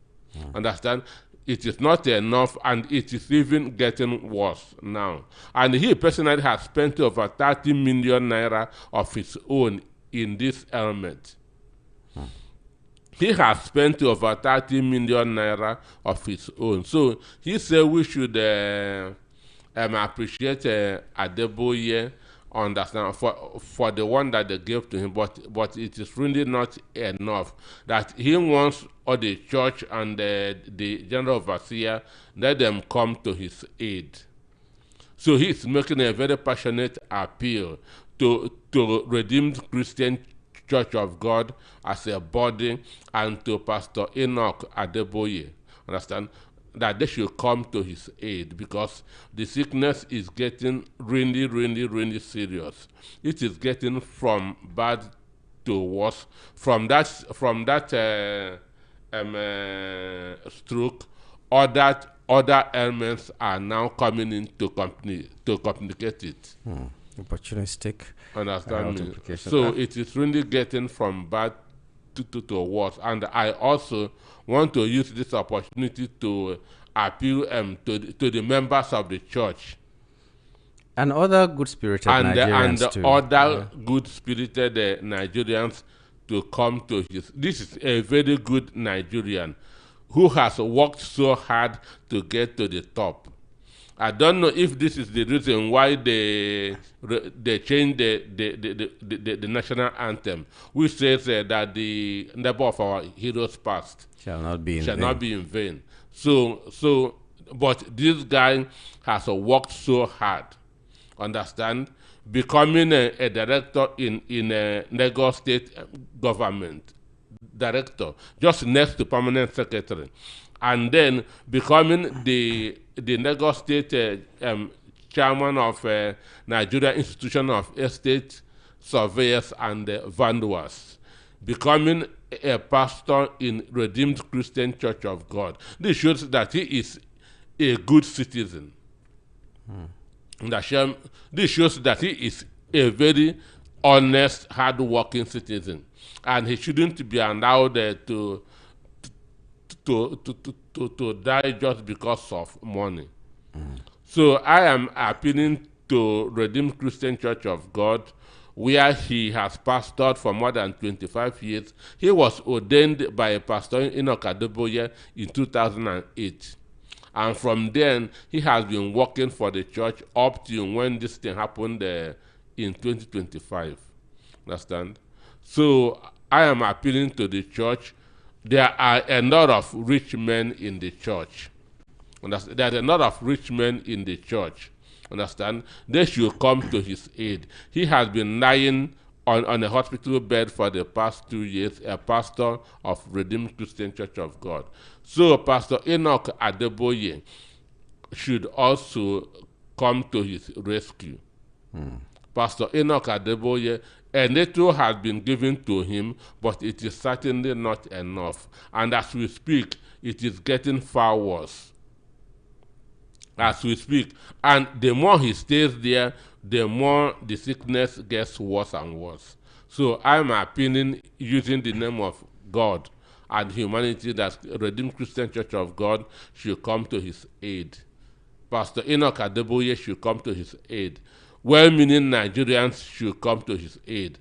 Understand? It is not enough, and it is even getting worse now. And he personally has spent over 30 million naira of his own in this element. He has spent over 30 million naira of his own. So he said we should appreciate Adeboye, understand, for the one that they gave to him, but it is really not enough. That he wants all the church and the general overseer, let them come to his aid. So he's making a very passionate appeal to Redeemed Christian Church of God as a body and to Pastor Enoch Adeboye, understand, that they should come to his aid because the sickness is getting really, really, really serious. It is getting from bad to worse. From that stroke, other ailments are now coming in to complicate it. Opportunistic. Understand me? implications. So it is really getting from bad to worse. And I also want to use this opportunity to appeal to the members of the church And other good-spirited and Nigerians too. other good-spirited Nigerians to come to his. This is a very good Nigerian who has worked so hard to get to the top. I don't know if this is the reason why they changed the national anthem, which says that the number of our heroes past Shall not be in shall vain. not be in vain. But this guy has worked so hard, understand, becoming a director in a Lagos state government, director, just next to permanent secretary, and then becoming the Lagos state chairman of Nigeria Institution of Estate Surveyors and Valuers, becoming a pastor in Redeemed Christian Church of God. This shows that he is a good citizen. This shows that he is a very honest, hard-working citizen, and he shouldn't be allowed to die just because of money. So I am appealing to Redeemed Christian Church of God, where he has pastored for more than 25 years. He was ordained by Pastor Enoch Adeboye in 2008. And from then, he has been working for the church up to when this thing happened in 2025. Understand? So I am appealing to the church. There are a lot of rich men in the church. Understand? There are a lot of rich men in the church. Understand? They should come to his aid. He has been lying on a hospital bed for the past 2 years, a pastor of Redeemed Christian Church of God. So Pastor Enoch Adeboye should also come to his rescue. Pastor Enoch Adeboye, a little has been given to him, but it is certainly not enough. And as we speak, it is getting far worse. As we speak. And the more he stays there, the more the sickness gets worse and worse. So I'm appealing using the name of God and humanity that Redeemed Christian Church of God should come to his aid. Pastor Enoch Adeboye should come to his aid. Well-meaning Nigerians should come to his aid.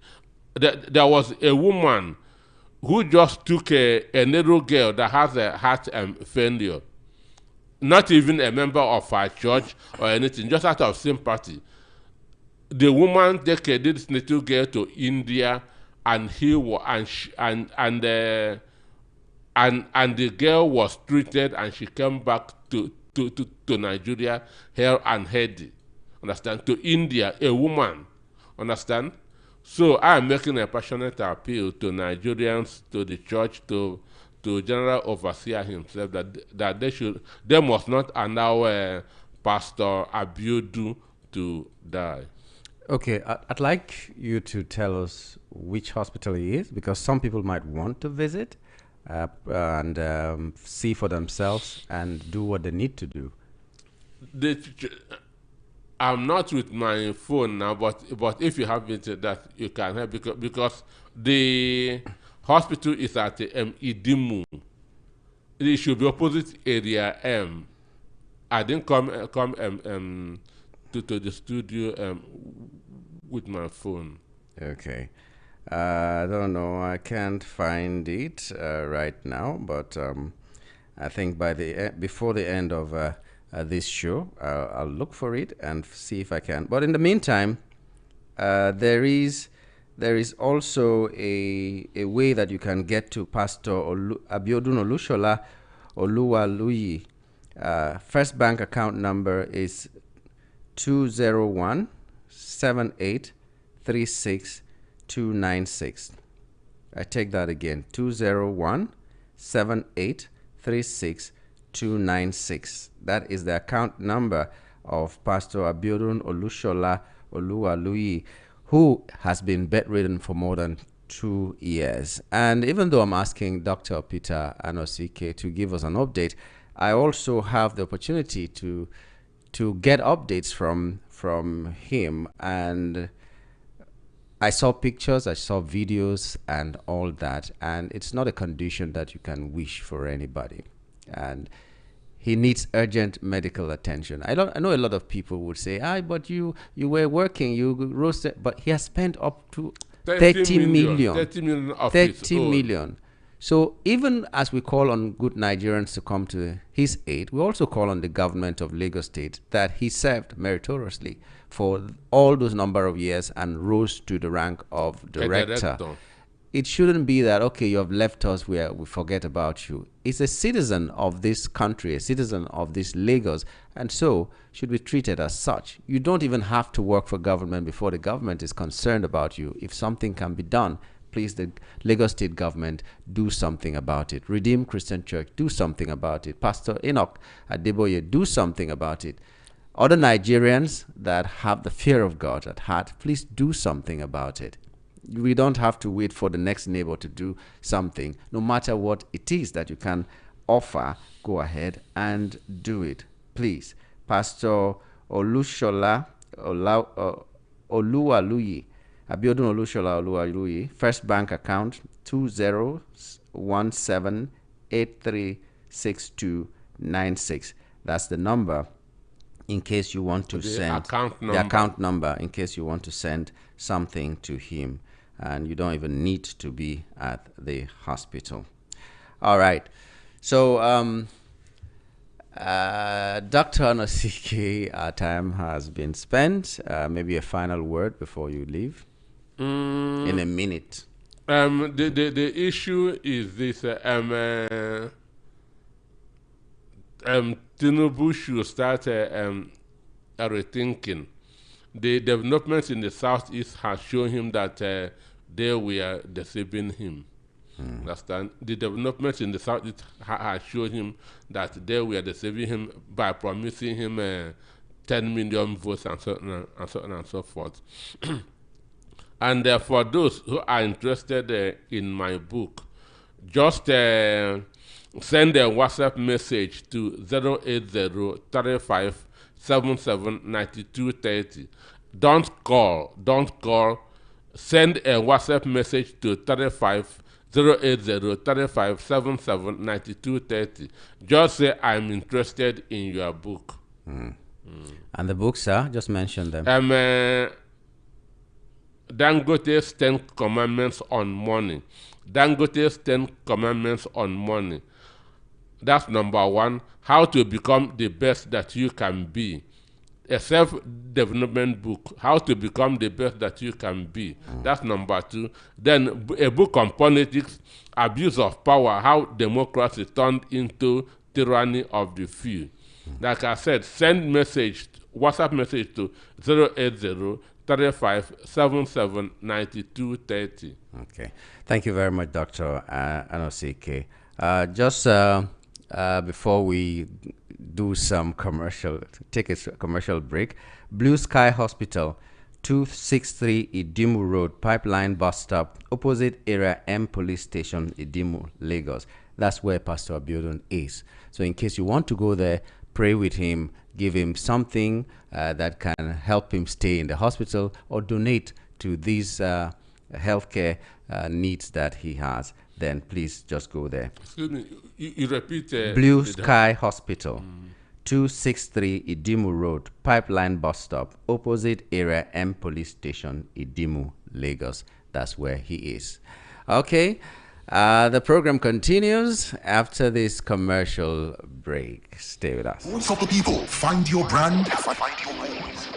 There was a woman who just took a little girl that has a heart failure, not even a member of our church or anything, just out of sympathy. The woman take this little girl to India, and and the girl was treated, and she came back to Nigeria, hale and healthy. Understand? To India, a woman. Understand? So I am making a passionate appeal to Nigerians, to the church, to General Overseer himself, that they must not allow Pastor Abiodun to die. Okay, I'd like you to tell us which hospital he is, because some people might want to visit and see for themselves and do what they need to do. I'm not with my phone now, but if you have it, that you can help, because the hospital is at Idimu. It should be opposite area M. I didn't come to the studio with my phone. Okay. I don't know. I can't find it right now, but I think before the end of this show, I'll look for it and see if I can. But in the meantime, there is also a way that you can get to Pastor Abiodun Olushola Oluwaluyi. First bank account number is 201-7836-296. I take that again, 201-7836-296. That is the account number of Pastor Abiodun Olushola Oluwaluyi, who has been bedridden for more than 2 years. And even though I'm asking Dr. Peter Anosike to give us an update, I also have the opportunity to get updates from him. And I saw pictures, I saw videos and all that, and it's not a condition that you can wish for anybody. And he needs urgent medical attention. I know a lot of people would say, but you were working, you roasted, but he has spent up to 30 million. 30 million of 30 his own. million. So even as we call on good Nigerians to come to his aid, we also call on the government of Lagos State that he served meritoriously for all those number of years and rose to the rank of director. It shouldn't be that, okay, you have left us, we forget about you. It's a citizen of this country, a citizen of this Lagos, and so should be treated as such. You don't even have to work for government before the government is concerned about you. If something can be done, please, the Lagos State government, do something about it. Redeemed Christian Church, do something about it. Pastor Enoch Adeboye, do something about it. Other Nigerians that have the fear of God at heart, please do something about it. We don't have to wait for the next neighbor to do something. No matter what it is that you can offer, go ahead and do it. Please. Pastor Olushola Oluwaluyi, Abiodun Olushola Oluwaluyi, First Bank account 2017836296. That's the number in case you want to send the account number in case you want to send something to him. And you don't even need to be at the hospital. All right. So, Dr. Anosike, our time has been spent. Maybe a final word before you leave? In a minute. The issue is this. Tinubu should start rethinking. The developments in the southeast have shown him that they were deceiving him. Understand? The developments in the southeast have shown him that they were deceiving him by promising him 10 million votes and so on and so forth. And for those who are interested in my book, just send a WhatsApp message to 08035779230. Don't call. Send a WhatsApp message to 08035779230. Just say, I'm interested in your book. And the books, sir? Just mention them. Dangote's 10 Commandments on Money. Dangote's 10 Commandments on Money. That's number one. How to become the best that you can be. A self-development book. How to become the best that you can be. That's number two. Then a book on politics, abuse of power, how democracy turned into tyranny of the few. Like I said, send WhatsApp message to 08035779230. Okay. Thank you very much, Dr. Anosike. Just before we do some take a commercial break, Blue Sky Hospital, 263 Idimu Road, Pipeline Bus Stop, opposite Area M Police Station, Idimu, Lagos. That's where Pastor Abiodun is. So in case you want to go there, pray with him, give him something that can help him stay in the hospital, or donate to these healthcare needs that he has, then please just go there. Excuse me, you repeat. Blue Sky Hospital, 263 Idimu Road, Pipeline Bus Stop, opposite Area M Police Station, Idimu, Lagos. That's where he is. Okay, the program continues after this commercial break. Stay with us. What's up, people? Find your brand, find your voice.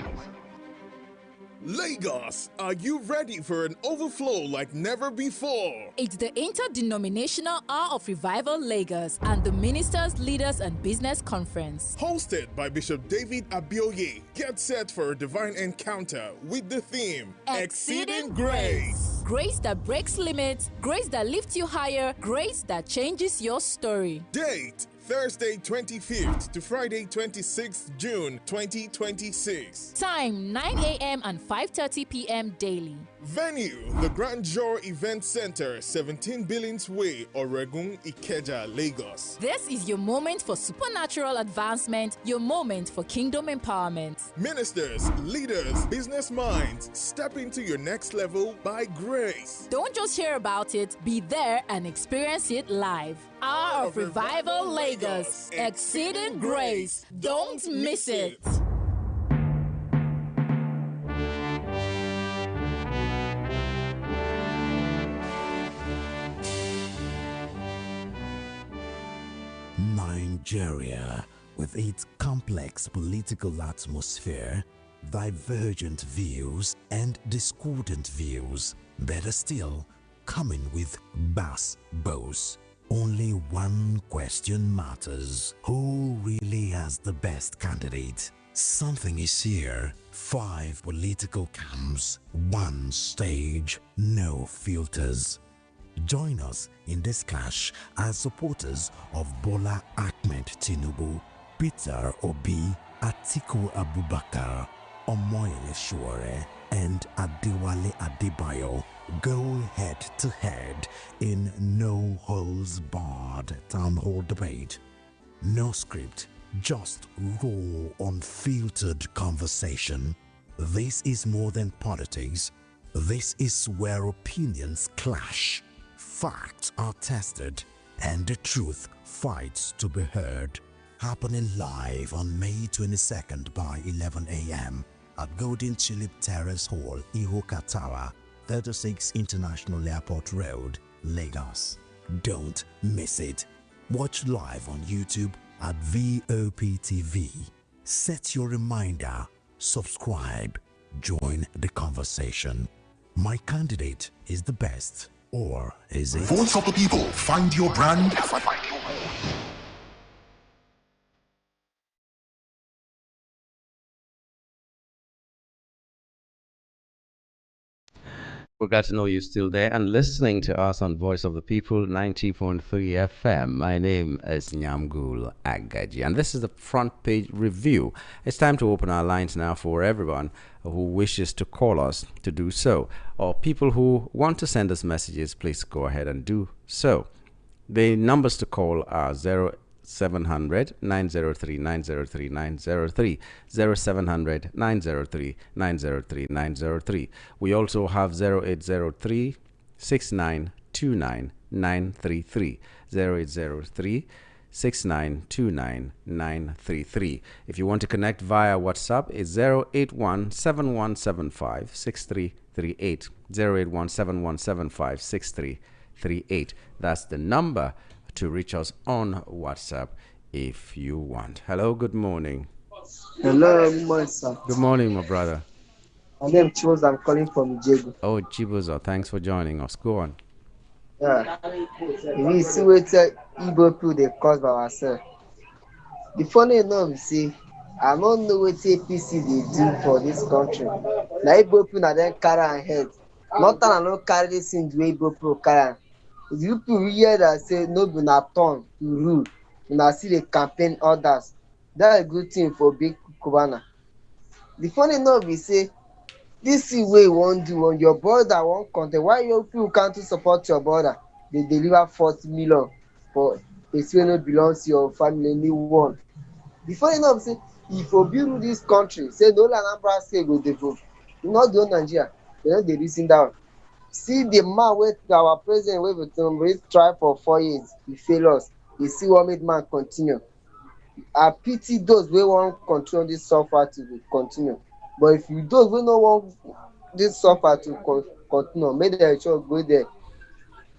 Lagos, are you ready for an overflow like never before? It's the Interdenominational Hour of Revival Lagos and the Ministers, Leaders and Business Conference. Hosted by Bishop David Abioye. Get set for a divine encounter with the theme, Exceeding Grace. Grace that breaks limits, grace that lifts you higher, grace that changes your story. Date, Thursday 25th to Friday 26th June 2026. Time 9 a.m. and 5:30 p.m. daily. Venue, the Grand Joy Event Center, 17 Billings Way, Oregun, Ikeja, Lagos. This is your moment for supernatural advancement, your moment for kingdom empowerment. Ministers, leaders, business minds, step into your next level by grace. Don't just hear about it, be there and experience it live. Hour of Revival Lagos, Exceeding Grace. Don't miss it. Nigeria, with its complex political atmosphere, divergent views, and discordant views, better still, coming with bass bows. Only one question matters: who really has the best candidate? Something is here. 5 political camps, 1 stage, no filters. Join us in this clash as supporters of Bola Ahmed Tinubu, Peter Obi, Atiku Abubakar, Omoyele Sowore, and Adewale Adebayo go head to head in no holds barred town hall debate. No script, just raw, unfiltered conversation. This is more than politics. This is where opinions clash, facts are tested, and the truth fights to be heard. Happening live on May 22nd by 11 a.m. at Golden Tulip Terrace Hall, Ihoka Tower, 36 International Airport Road, Lagos. Don't miss it. Watch live on YouTube at VOPTV. Set your reminder, subscribe, join the conversation. My candidate is the best, or is it? Voice of the people. Find your brand. Find your home. We're glad to know you're still there and listening to us on Voice of the People 90.3 FM. My name is Nyamgul Agaji, and this is the front page review. It's time to open our lines now for everyone who wishes to call us to do so, or people who want to send us messages. Please go ahead and do so. The numbers to call are 0700 903 903 903, 0700 903 903 903. We also have 0803 6929 933, 0803 6929 933. If you want to connect via WhatsApp, it's 081 7175 6338, 081 7175 6338. That's the number to reach us on WhatsApp if you want. Hello, good morning. Hello, good morning, sir. Good morning, my brother. My name is Chibos. I'm calling from Jego. Oh, Chibuzo, thanks for joining us. Go on. Yeah. We see what Igbo people they cause by ourselves. The funny enough, see, I don't know what APC they do for this country. Now Igbo people na then carry ahead. Not that I don't carry this in the way Igbo people carry. If you people hear that say no be na turn to rule, una see the campaign others. That's a good thing for big Cubana. The funny enough is say this is way you won't do on your brother won't contest. Why your people can't support your brother? They deliver 40 million for a person who belongs to your family, only one. The funny enough say if you build this country, say no Anambra say go dey vote. Not the Nigeria, they know they reason down. See the man with our president we try for 4 years, he fail us. You see what made man continue. I pity those wey wan control this suffer to continue. But if you those wey no want this suffer to continue, make dem sure go there.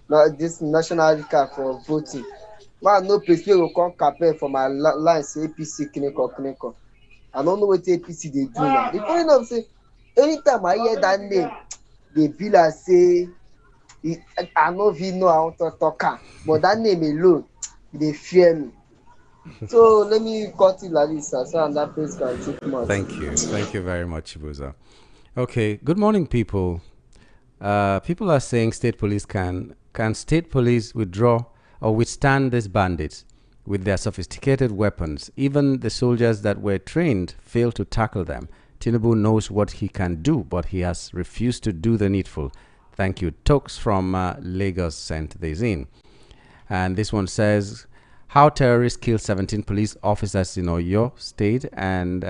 Now this national ID card for voting. Man no place wey go come campaign for my line say APC kiniko. I don't know what APC dey do now. The funny enough say anytime I hear that name, dey be like say I no fit know I want to talk am, but that name alone dey fear me. So let me cut it like this, sir, so that place can take much. Thank you very much, Chibuzo. Okay, good morning, people. People are saying state police can state police withdraw or withstand these bandits with their sophisticated weapons? Even the soldiers that were trained fail to tackle them. Tinubu knows what he can do, but he has refused to do the needful. Thank you. Tokes from Lagos sent this in. And this one says, how terrorists killed 17 police officers in Oyo State, and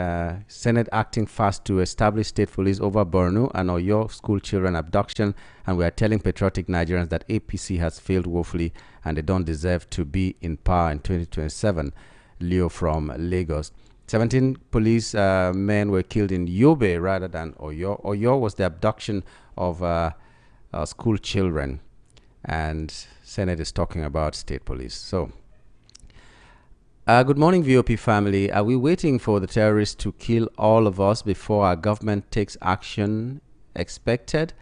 Senate acting fast to establish state police over Borno and Oyo school children abduction. And we are telling patriotic Nigerians that APC has failed woefully and they don't deserve to be in power in 2027. Leo from Lagos. 17 police men were killed in Yobe rather than Oyo. Oyo was the abduction of school children, and Senate is talking about state police. So Good morning, VOP family. Are we waiting for the terrorists to kill all of us before our government takes action expected?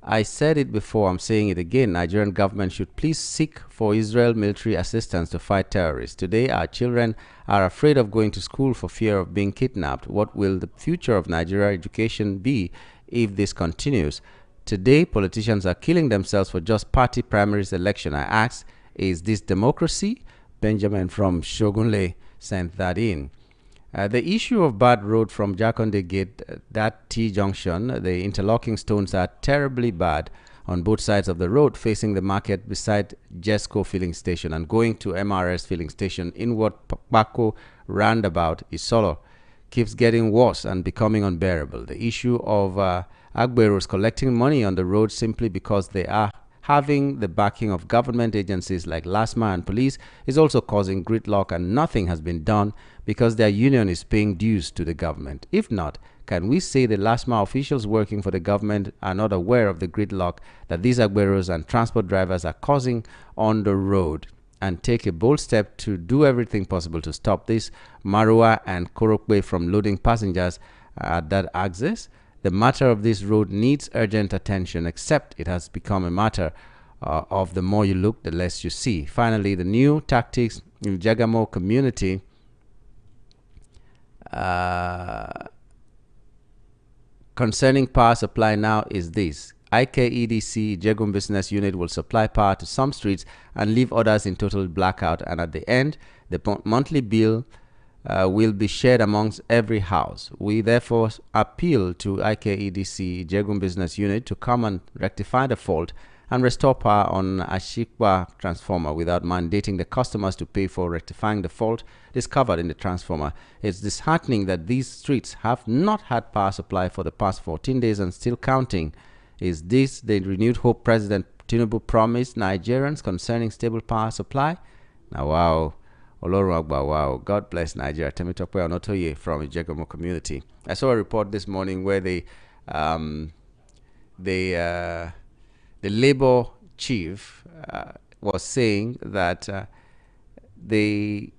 I said it before, I'm saying it again. Nigerian government should please seek for Israel military assistance to fight terrorists. Today, our children are afraid of going to school for fear of being kidnapped. What will the future of Nigeria education be if this continues? Today, politicians are killing themselves for just party primaries election. I ask, is this democracy? Benjamin from Shogunle sent that in. The issue of bad road from Jakonde Gate, that T junction, the interlocking stones are terribly bad on both sides of the road, facing the market beside Jesco filling station and going to MRS filling station. Inward Bako roundabout is solo. Keeps getting worse and becoming unbearable. The issue of Agberos collecting money on the road simply because they are having the backing of government agencies like LASMA and police is also causing gridlock, and nothing has been done because their union is paying dues to the government. If not, can we say the LASMA officials working for the government are not aware of the gridlock that these Agberos and transport drivers are causing on the road, and take a bold step to do everything possible to stop this Marua and Korokwe from loading passengers at that axis? The matter of this road needs urgent attention, except it has become a matter of the more you look, the less you see. Finally, the new tactics in Jagamo community concerning power supply now is this. IKEDC Jegum Business Unit will supply power to some streets and leave others in total blackout, and at the end, the monthly bill will be shared amongst every house. We therefore appeal to IKEDC Jegum Business Unit to come and rectify the fault and restore power on Ashikwa transformer without mandating the customers to pay for rectifying the fault discovered in the transformer. It's disheartening that these streets have not had power supply for the past 14 days and still counting. Is this the renewed hope President Tinubu promised Nigerians concerning stable power supply? Now, wow. Wow, God bless Nigeria. Temitope Onotoye from Ijegomo community. I saw a report this morning where the labor chief was saying that the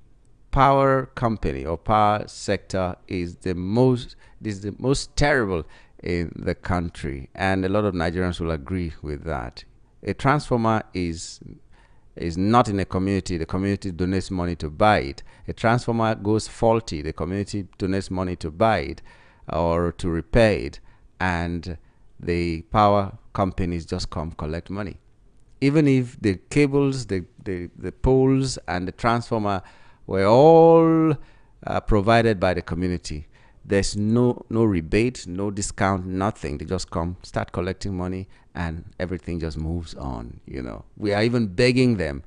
power company or power sector is the most terrible in the country, and a lot of Nigerians will agree with that. A transformer is not in a community. The community donates money to buy it. A transformer goes faulty. The community donates money to buy it or to repair it, and the power companies just come collect money. Even if the cables, the poles, and the transformer were all provided by the community, there's no rebate, no discount, nothing. They just come, start collecting money, and everything just moves on. We are even begging them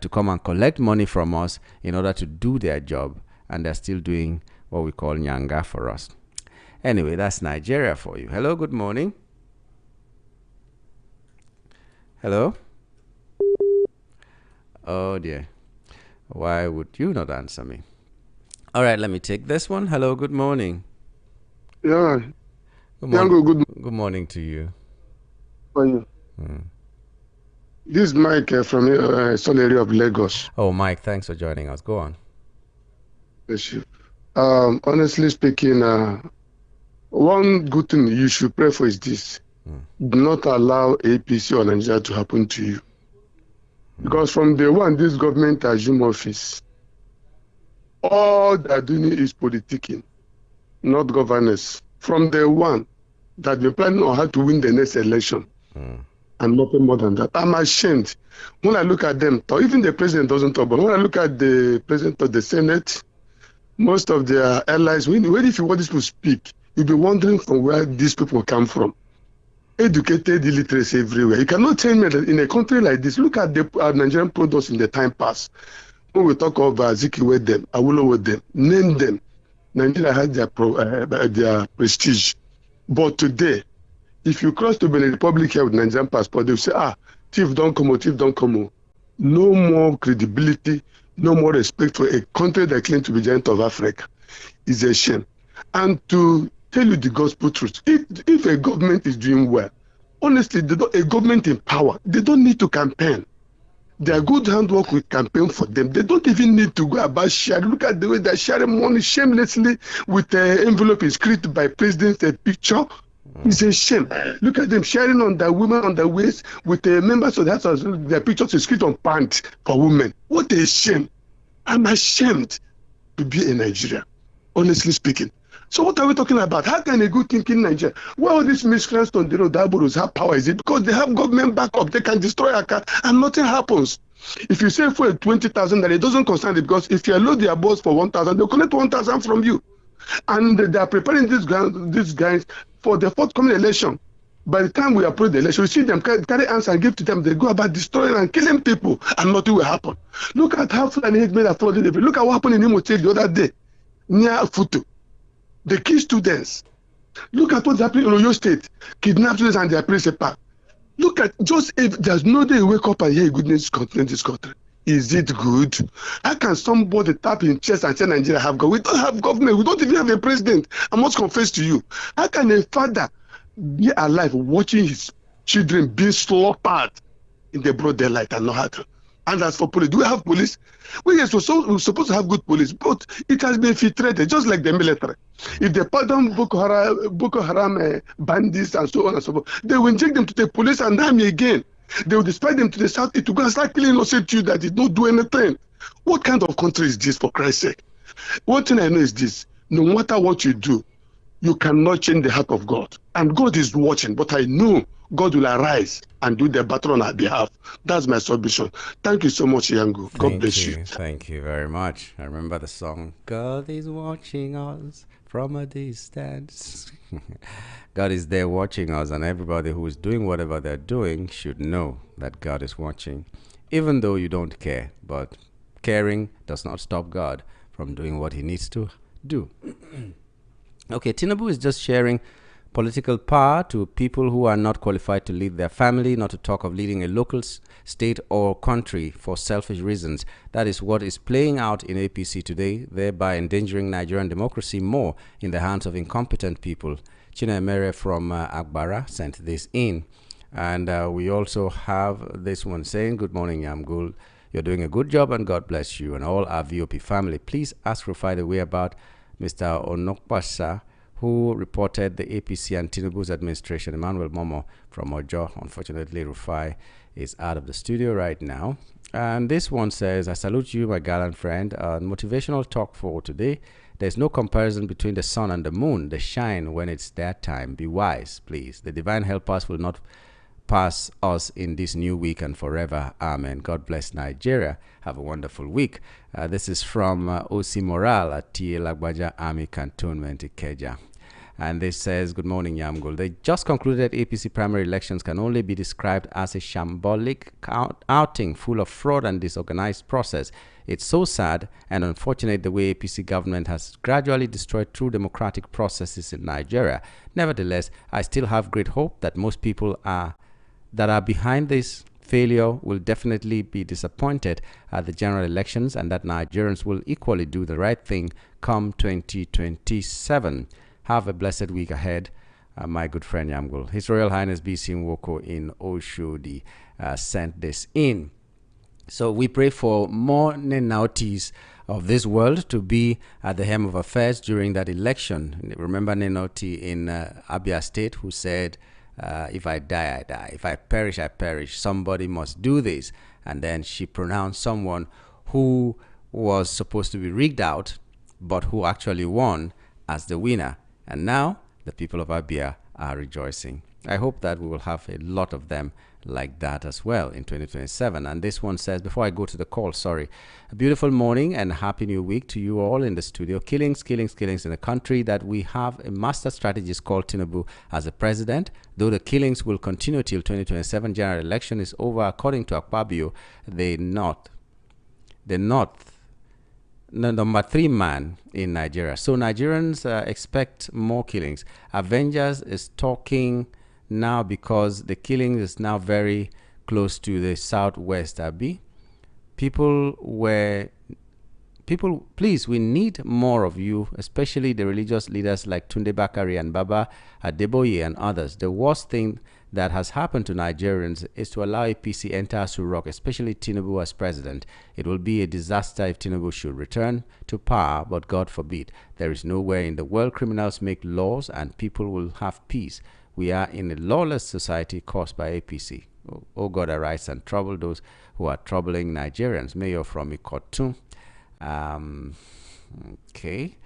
to come and collect money from us in order to do their job, and they're still doing what we call nyanga for us. Anyway, that's Nigeria for you. Hello, good morning. Hello? Oh dear. Why would you not answer me? All right, let me take this one. Hello, good morning. Yeah. Good morning. Good morning to you. How are you? This is Mike from Solary of Lagos. Oh, Mike, thanks for joining us. Go on. Yes, you. Honestly speaking, one good thing you should pray for is this. Do not allow APC or Nigeria to happen to you. Because from day one, this government assumed office. All they're doing is politicking, not governance. From day one, that they're planning on how to win the next election. And nothing more than that. I'm ashamed. When I look at them, even the president doesn't talk, but when I look at the president of the Senate, most of their allies, when if you want these people to speak, you'll be wondering from where these people come from. Educated illiteracy everywhere. You cannot tell me that in a country like this, look at the Nigerian products in the time past. When we talk of Zikiwe them, Awolowo them, name them, Nigeria has their prestige. But today, if you cross to Benin Republic here with Nigerian passport, they'll say, thief don't come out, thief don't come out. No more credibility, no more respect for a country that claims to be giant of Africa. It's a shame. And to tell you the gospel truth, if a government is doing well, honestly, a government in power, they don't need to campaign. Their good handwork will campaign for them. They don't even need to go about sharing. Look at the way they're sharing money shamelessly with the envelope inscribed by president's picture. It's a shame. Look at them sharing on the women on the waist with the members of the House of their pictures inscribed on pants for women. What a shame. I'm ashamed to be in Nigeria, honestly speaking. So what are we talking about? How can a good king in Nigeria? Why all these miscreants on the road have power? Is it because they have government backup? They can destroy a car and nothing happens. If you say for 20,000, it doesn't concern it, because if you load their boss for 1,000, they'll collect 1,000 from you. And they are preparing these guys for the forthcoming election. By the time we approach the election, we see them carry arms and give to them. They go about destroying and killing people, and nothing will happen. Look at how Fulani Headmen are flooding everything. Look at what happened in Imo State the other day near Futu. They kill students. Look at what's happening in Oyo State, kidnap students and their principal. Look at, just if there's no day you wake up and hear goodness in this country. Is it good? How can somebody tap in chest and say Nigeria have government? We don't have government. We don't even have a president. I must confess to you. How can a father be alive watching his children being slaughtered in the broad daylight and not happen? And as for police, do we have police? We're supposed to have good police, but it has been infiltrated, just like the military. If they pardon Boko Haram bandits and so on and so forth, they will inject them to the police and army again. They will dispatch them to the south to go and start killing innocent you that did not do anything. What kind of country is this, for Christ's sake? One thing I know is this: no matter what you do, you cannot change the heart of God. And God is watching, but I know God will arise and do the battle on our behalf. That's my submission. Thank you so much, Yango. God bless you. Thank you very much. I remember the song, God is watching us from a distance. God is there watching us, and everybody who is doing whatever they're doing should know that God is watching, even though you don't care. But caring does not stop God from doing what he needs to do. Okay, Tinubu is just sharing political power to people who are not qualified to lead their family, not to talk of leading a local, state, or country for selfish reasons. That is what is playing out in APC today, thereby endangering Nigerian democracy more in the hands of incompetent people. Chinemere from Agbara sent this in. And we also have this one saying, good morning, Yamgul. You're doing a good job and God bless you and all our VOP family. Please ask Rufai the way about Mr. Onokpasa, who reported the APC and Tinubu's administration. Emmanuel Momo from Ojo. Unfortunately, Rufai is out of the studio right now. And this one says, I salute you, my gallant friend. Motivational talk for today. There's no comparison between the sun and the moon. They shine when it's their time. Be wise, please. The divine helpers will not pass us in this new week and forever. Amen. God bless Nigeria. Have a wonderful week. This is from OC Moral at T. Lagbaja Army Cantonment, Ikeja. And this says, good morning, Yamgul. The just concluded APC primary elections can only be described as a shambolic outing full of fraud and disorganized process. It's so sad and unfortunate the way APC government has gradually destroyed true democratic processes in Nigeria. Nevertheless, I still have great hope that most people that are behind this failure will definitely be disappointed at the general elections, and that Nigerians will equally do the right thing come 2027. Have a blessed week ahead, my good friend Yamgul. His Royal Highness B.C. Nwoko in Oshodi sent this in. So we pray for more Nenautis of this world to be at the helm of affairs during that election. Remember Nenauti in Abia State who said, if I die, I die. If I perish, I perish. Somebody must do this. And then she pronounced someone who was supposed to be rigged out, but who actually won as the winner. And now the people of Abia are rejoicing. I hope that we will have a lot of them like that as well in 2027. And this one says, before I go to the call, a beautiful morning and happy new week to you all in the studio. Killings in a country that we have a master strategist called Tinubu as the president. Though the killings will continue till 2027 general election is over, according to Akpabio, the number 3 man in Nigeria. So Nigerians expect more killings. Avengers is talking now because the killing is now very close to the southwest. People, please, we need more of you, especially the religious leaders like Tunde Bakari and Baba Adeboye and others. The worst thing that has happened to Nigerians is to allow APC enter Asu Rock, especially Tinubu as president. It will be a disaster if Tinubu should return to power, but God forbid. There is nowhere in the world criminals make laws and people will have peace. We are in a lawless society caused by APC. Oh God, arise and trouble those who are troubling Nigerians. Mayor from Ikotu. Okay.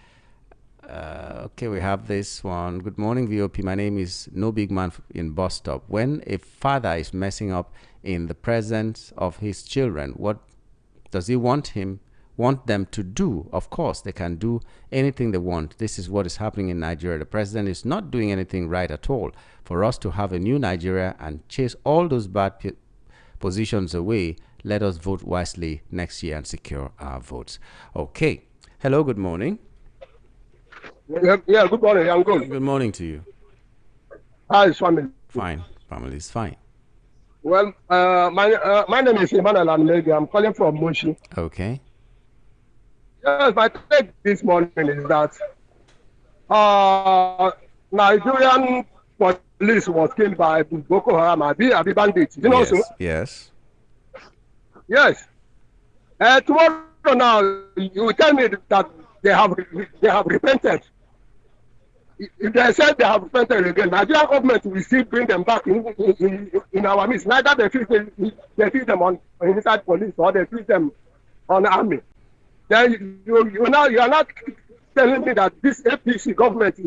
Okay, we have this one. Good morning, VOP. My name is No Big Man in Bus Stop. When a father is messing up in the presence of his children, what does he want them to do? Of course, they can do anything they want. This is what is happening in Nigeria. The president is not doing anything right at all. For us to have a new Nigeria and chase all those bad positions away, let us vote wisely next year and secure our votes. Okay. Hello, good morning. Yeah, good morning. I'm good. Good morning to you. How is family? Fine. Family is fine. Well, my name is Emmanuel Amnegi. I'm calling from Moshi. Okay. Yes, my take this morning is that Nigerian police was killed by Boko Haram, Abi bandits. You know, yes. So? Yes. Yes. Tomorrow now, you will tell me that they have repented. If they said they have repented again, Nigerian government will still bring them back in our midst. Neither they treat them on inside police or they treat them on the army. Then you are not telling me that this APC government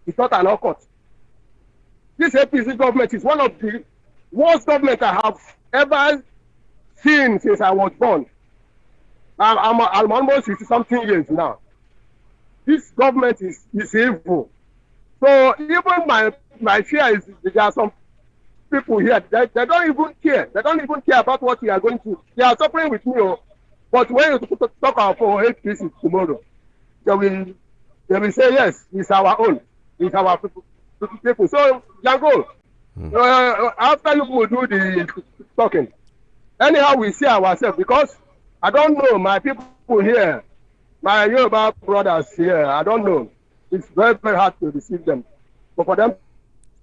is not an occult. This APC government is one of the worst government I have ever seen since I was born. I'm almost 60-something years now. This government is evil. So even my fear is there are some people here that they don't even care. They don't even care about what we are going to. They are suffering with me. But when you talk about for APC tomorrow, they will say yes, it's our own, it's our people. So Jango, after you will do the talking, anyhow we see ourselves because I don't know my people here, my Yoruba brothers here. I don't know. It's very, very hard to receive them. But for them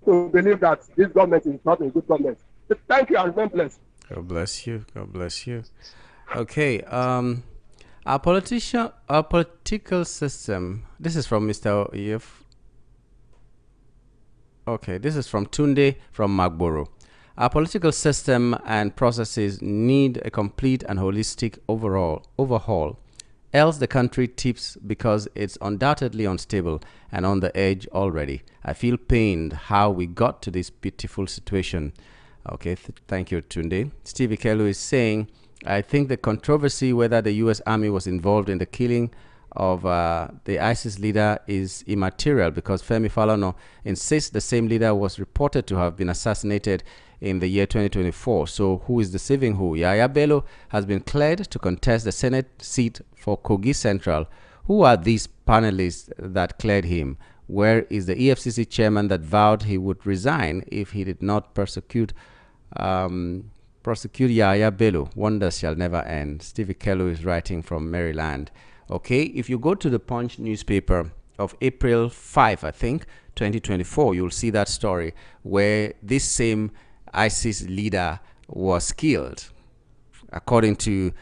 to believe that this government is not a good government. So thank you and God bless. God bless you. God bless you. Okay. Our political system. This is from Mr. Yef. Okay. This is from Tunde from Magboro. Our political system and processes need a complete and holistic overhaul. Else the country tips because it's undoubtedly unstable and on the edge already. I feel pained how we got to this pitiful situation. Okay, thank you, Tunde. Steve Ikelu is saying, I think the controversy whether the U.S. Army was involved in the killing of the ISIS leader is immaterial because Femi Falana insists the same leader was reported to have been assassinated in the year 2024. So who is deceiving who? Yaya Bello has been cleared to contest the Senate seat for Kogi Central. Who are these panelists that cleared him? Where is the EFCC chairman that vowed he would resign if he did not prosecute Yaya Bello? Wonders shall never end. Stevie Kello is writing from Maryland. Okay, if you go to the Punch newspaper of April 5, I think, 2024, you'll see that story where this same ISIS leader was killed, according to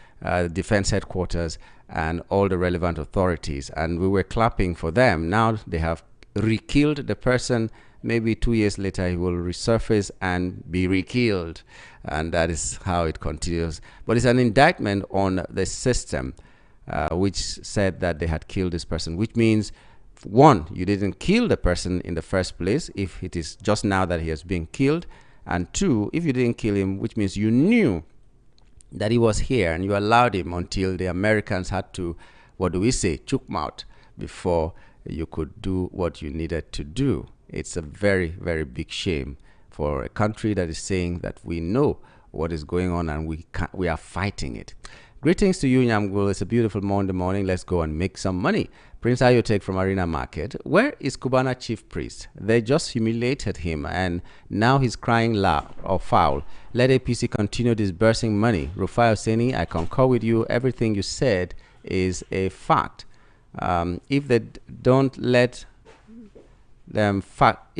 defense headquarters and all the relevant authorities. And we were clapping for them. Now they have re-killed the person. Maybe 2 years later, he will resurface and be re-killed. And that is how it continues. But it's an indictment on the system, which said that they had killed this person, which means, one, you didn't kill the person in the first place if it is just now that he has been killed. And two, if you didn't kill him, which means you knew that he was here and you allowed him until the Americans had to, what do we say, choke him out before you could do what you needed to do. It's a very, very big shame for a country that is saying that we know what is going on and we are fighting it. Greetings to you, Nyamgul. It's a beautiful Monday morning. Let's go and make some money. Prince Ayotek from Arena Market. Where is Cubana chief priest? They just humiliated him and now he's crying loud or foul. Let APC continue disbursing money. Rufai Oseni, I concur with you. Everything you said is a fact. If they doubt, let them fact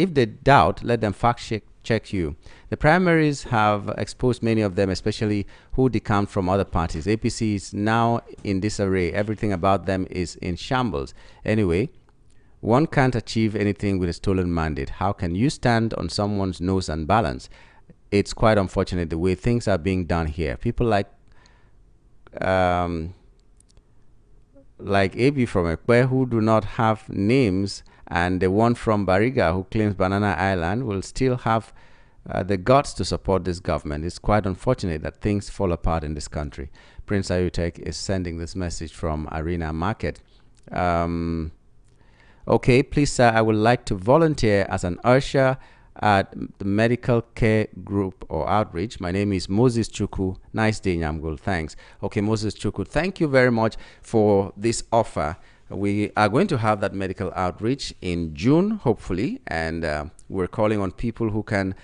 check you. The primaries have exposed many of them, especially who decamped from other parties. APC is now in disarray. Everything about them is in shambles. Anyway, one can't achieve anything with a stolen mandate. How can you stand on someone's nose and balance? It's quite unfortunate the way things are being done here. People like AB from Ekwe, who do not have names, and the one from Bariga who claims Banana Island, will still have the guts to support this government. It's quite unfortunate that things fall apart in this country. Prince Ayutek is sending this message from Arena Market. Okay, please, sir, I would like to volunteer as an usher at the medical care group or outreach. My name is Moses Chuku. Nice day, Nyamgul. Thanks. Okay, Moses Chuku, thank you very much for this offer. We are going to have that medical outreach in June, hopefully, and we're calling on people who can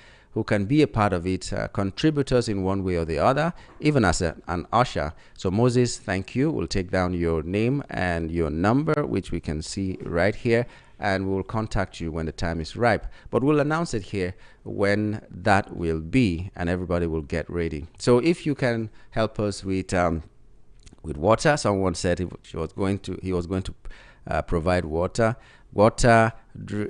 be a part of it, contributors in one way or the other, even as an usher. So Moses, thank you. We'll take down your name and your number, which we can see right here, and we'll contact you when the time is ripe. But we'll announce it here when that will be, and everybody will get ready. So if you can help us with water, someone said he was going to provide water,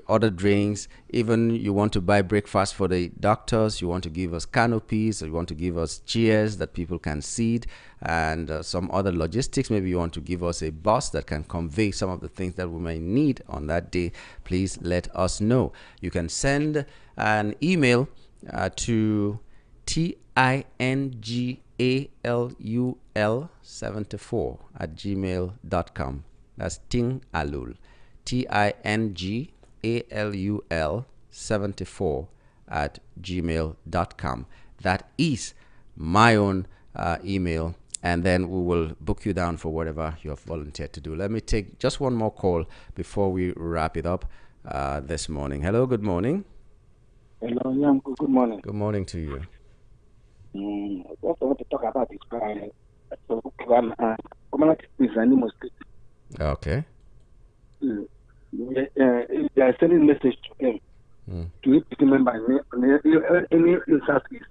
other drinks. Even you want to buy breakfast for the doctors, you want to give us canopies, or you want to give us chairs that people can sit, and some other logistics. Maybe you want to give us a bus that can convey some of the things that we may need on that day. Please let us know. You can send an email to tingalul74@gmail.com. That's tingalul, tingalul74@gmail.com. That is my own email, and then we will book you down for whatever you have volunteered to do. Let me take just one more call before we wrap it up this morning. Hello, good morning. Hello, Yam. Good morning. Good morning to you. What I want to talk about is community peace and Imo State. Okay. They are sending a message to them, to APC members in Southeast.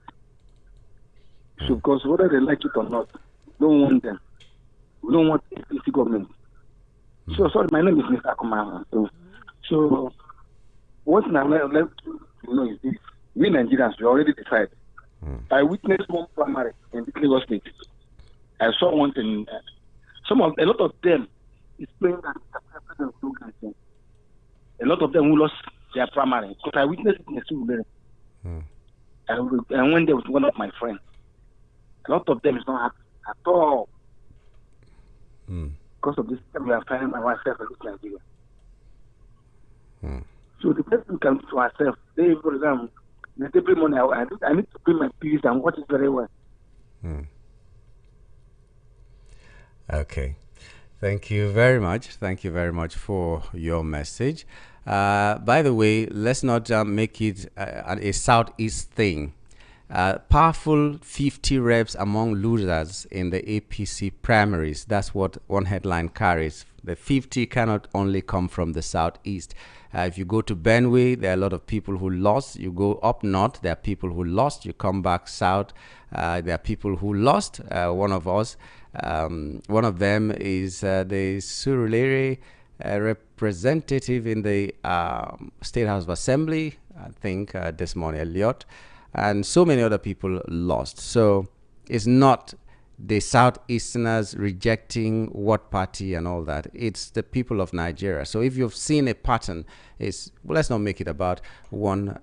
So, because whether they like it or not, we don't want them. We don't want APC government. So, sorry, my name is Mr. Akuma. So what I would like to know is this: we Nigerians, we already decided. I witnessed one primary in Lagos State. I saw one thing. A lot of them is playing that a lot of them who lost their primary, because I witnessed it in the school. I went there with one of my friends. A lot of them is not happy at all because of this. We are finding ourselves in this Nigeria. So the best we can do to ourselves, say, for example, every morning I need to pay my peace and watch it very well. Okay. Thank you very much. Thank you very much for your message. By the way, let's not make it a Southeast thing. Powerful 50 reps among losers in the APC primaries. That's what one headline carries. The 50 cannot only come from the Southeast. If you go to Benue, there are a lot of people who lost. You go up north, there are people who lost. You come back south, there are people who lost. One of them is the Surulere representative in the State House of Assembly, I think Desmond Elliott, and so many other people lost. So it's not the Southeasterners rejecting what party and all that. It's the people of Nigeria. So if you've seen a pattern, let's not make it about one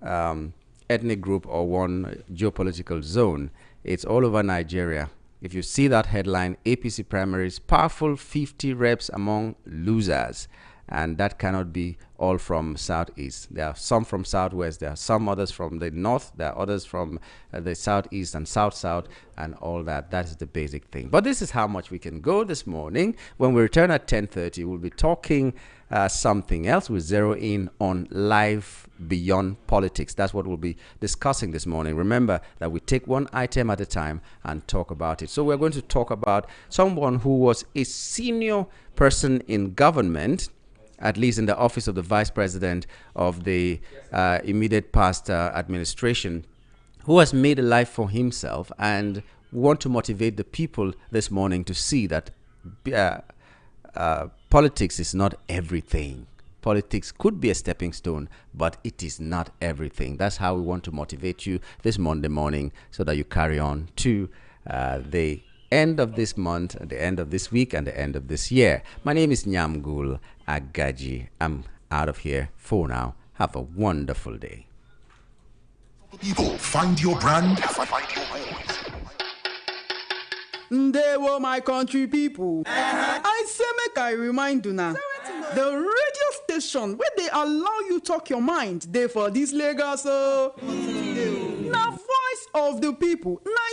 ethnic group or one geopolitical zone. It's all over Nigeria. If you see that headline, APC primaries, powerful 50 reps among losers. And that cannot be all from Southeast. There are some from Southwest. There are some others from the North. There are others from the Southeast and South-South and all that. That is the basic thing. But this is how much we can go this morning. When we return at 10:30, we'll be talking something else. We'll zero in on life beyond politics. That's what we'll be discussing this morning. Remember that we take one item at a time and talk about it. So we're going to talk about someone who was a senior person in government, at least in the office of the vice president of the immediate past administration, who has made a life for himself, and want to motivate the people this morning to see that politics is not everything. Politics could be a stepping stone, but it is not everything. That's how we want to motivate you this Monday morning, so that you carry on to the end of this month, the end of this week, and the end of this year. My name is Nyamgul Agaji. I'm out of here for now. Have a wonderful day. People, find your brand, find your voice. Ndewo, my country people. I say make I remind you now. The radio station where they allow you talk your mind, they for this Lagos. Now, voice of the people.